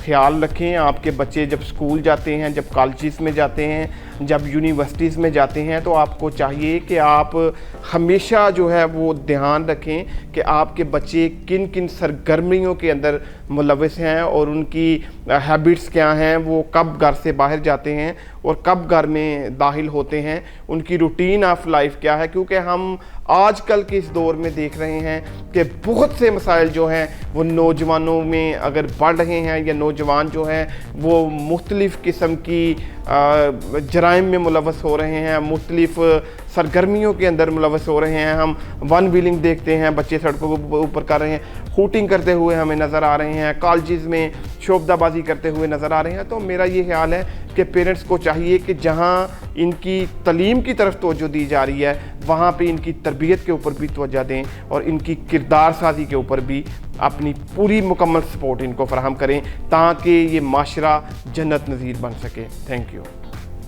ख्याल रखें। आपके बच्चे जब स्कूल जाते हैं, जब कॉलेजेस में जाते हैं, जब यूनिवर्सिटीज़ में जाते हैं, तो आपको चाहिए कि आप हमेशा जो है वो ध्यान रखें कि आपके बच्चे किन किन सरगर्मियों के अंदर मुलविस हैं और उनकी हैबिट्स क्या हैं, वो कब घर से बाहर जाते हैं और कब घर में दाखिल होते हैं, उनकी रूटीन ऑफ लाइफ क्या है। क्योंकि हम आजकल के इस दौर में देख रहे हैं कि बहुत से मसाइल जो हैं वो नौजवानों में अगर बढ़ रहे हैं या नौजवान जो हैं वो मुख्तलिफ़ किस्म की जराइम में मुलवस हो रहे हैं, मुख्तलिफ़ सरगर्मियों के अंदर मुलवस हो रहे हैं। हम वन व्हीलिंग देखते हैं, बच्चे सड़कों के ऊपर कर रहे हैं, शूटिंग करते हुए हमें नज़र आ रहे हैं, कॉलेजेस में शोबदाबाजी करते हुए नज़र आ रहे हैं। तो मेरा ये ख्याल है कि पेरेंट्स को चाहिए कि जहाँ इनकी तलीम की तरफ तवज्जो दी जा रही है वहाँ पे इनकी तरबियत के ऊपर भी तवज्जो दें और इनकी किरदार साजी के ऊपर भी अपनी पूरी मुकम्मल सपोर्ट इनको फराहम करें ताकि ये माशरा जन्नत नज़ीर बन सके। Thank you.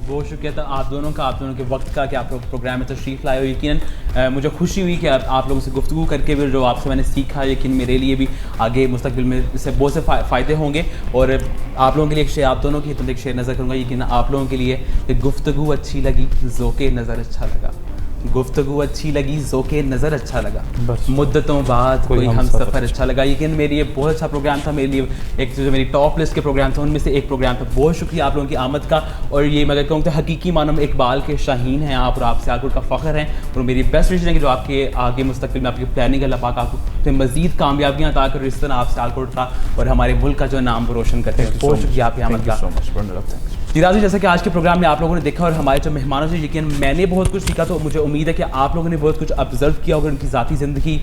बहुत शुक्रिया था आप दोनों के वक्त का कि आप लोग प्रोग्राम में तशरीफ़ लाए हो। यकीनन मुझे खुशी हुई कि आप लोगों से गुफ्तगू करके भी जो आपसे मैंने सीखा, यकीन मेरे लिए भी आगे मुस्तकबिल में इससे बहुत से फ़ायदे होंगे। और आप लोगों के लिए एक शेर, आप दोनों की खिदमत एक शेर नज़र करूँगा। यकीन आप लोगों के लिए कि गुफ्तगू अच्छी लगी, ज़ोक़े नज़र अच्छा लगा, गुफ्तगू अच्छी लगी, ज़ोक़े नज़र अच्छा लगा, मुद्दतों बाद कोई हम सफ़र अच्छा लगा। यकीन मेरे लिए बहुत अच्छा प्रोग्राम था। मेरे लिए एक जो मेरी टॉप लिस्ट के प्रोग्राम था उनमें से एक प्रोग्राम था। बहुत शुक्रिया आप लोगों की आमद का। और ये मैं कहूँ तो हकीकी मानो में इकबाल के शाहीन हैं आप और आप सियालकोट का फ़ख्र हैं। और मेरी बेस्ट विशेज़ है कि जो आपके आगे मुस्तकबिल में आपकी प्लानिंग अल्लाह पाक आपको मज़ीद कामयाबियाँ अता कर, इस तरह आप सियालकोट का और हमारे मुल्क का जो नाम रोशन करते हैं। बहुत शुक्रिया आपकी आमद का। जी, जैसा कि आज के प्रोग्राम में आप लोगों ने देखा और हमारे जो मेहमानों से यकीन मैंने बहुत कुछ सीखा, तो मुझे उम्मीद है कि आप लोगों ने बहुत कुछ ऑब्जर्व किया होगा। उनकी ज़ाती ज़िंदगी,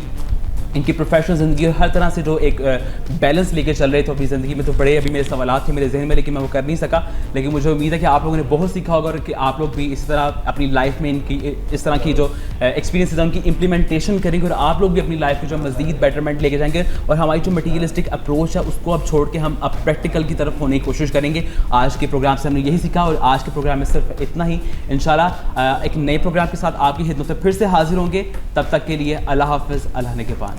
इनकी प्रोफेशनल ज़िंदगी और हर तरह से जो एक बैलेंस लेकर चल रहे थे अपनी ज़िंदगी में। तो बड़े अभी मेरे सवालात थे मेरे जहन में, लेकिन मैं वो कर नहीं सका। लेकिन मुझे उम्मीद है कि आप लोगों ने बहुत सीखा होगा और कि आप लोग भी इस तरह अपनी लाइफ में इनकी इस तरह की जो एक्सपीरियंस है उनकी इम्प्लीमेंटेशन करेंगे और आप लोग भी अपनी लाइफ में जो मज़ीद बेटरमेंट लेके जाएंगे। और हमारी जो मटीरियलिस्टिक अप्रोच है उसको अब छोड़ के हम अब प्रैक्टिकल की तरफ होने की कोशिश करेंगे। आज के प्रोग्राम से हमने यही सीखा और आज के प्रोग्राम में सिर्फ इतना ही। इंशाल्लाह एक नए प्रोग्राम के साथ आपकी खिदमत में फिर से हाजिर होंगे। तब तक के लिए अल्लाह हाफ़िज़, अल्लाह ने के पान।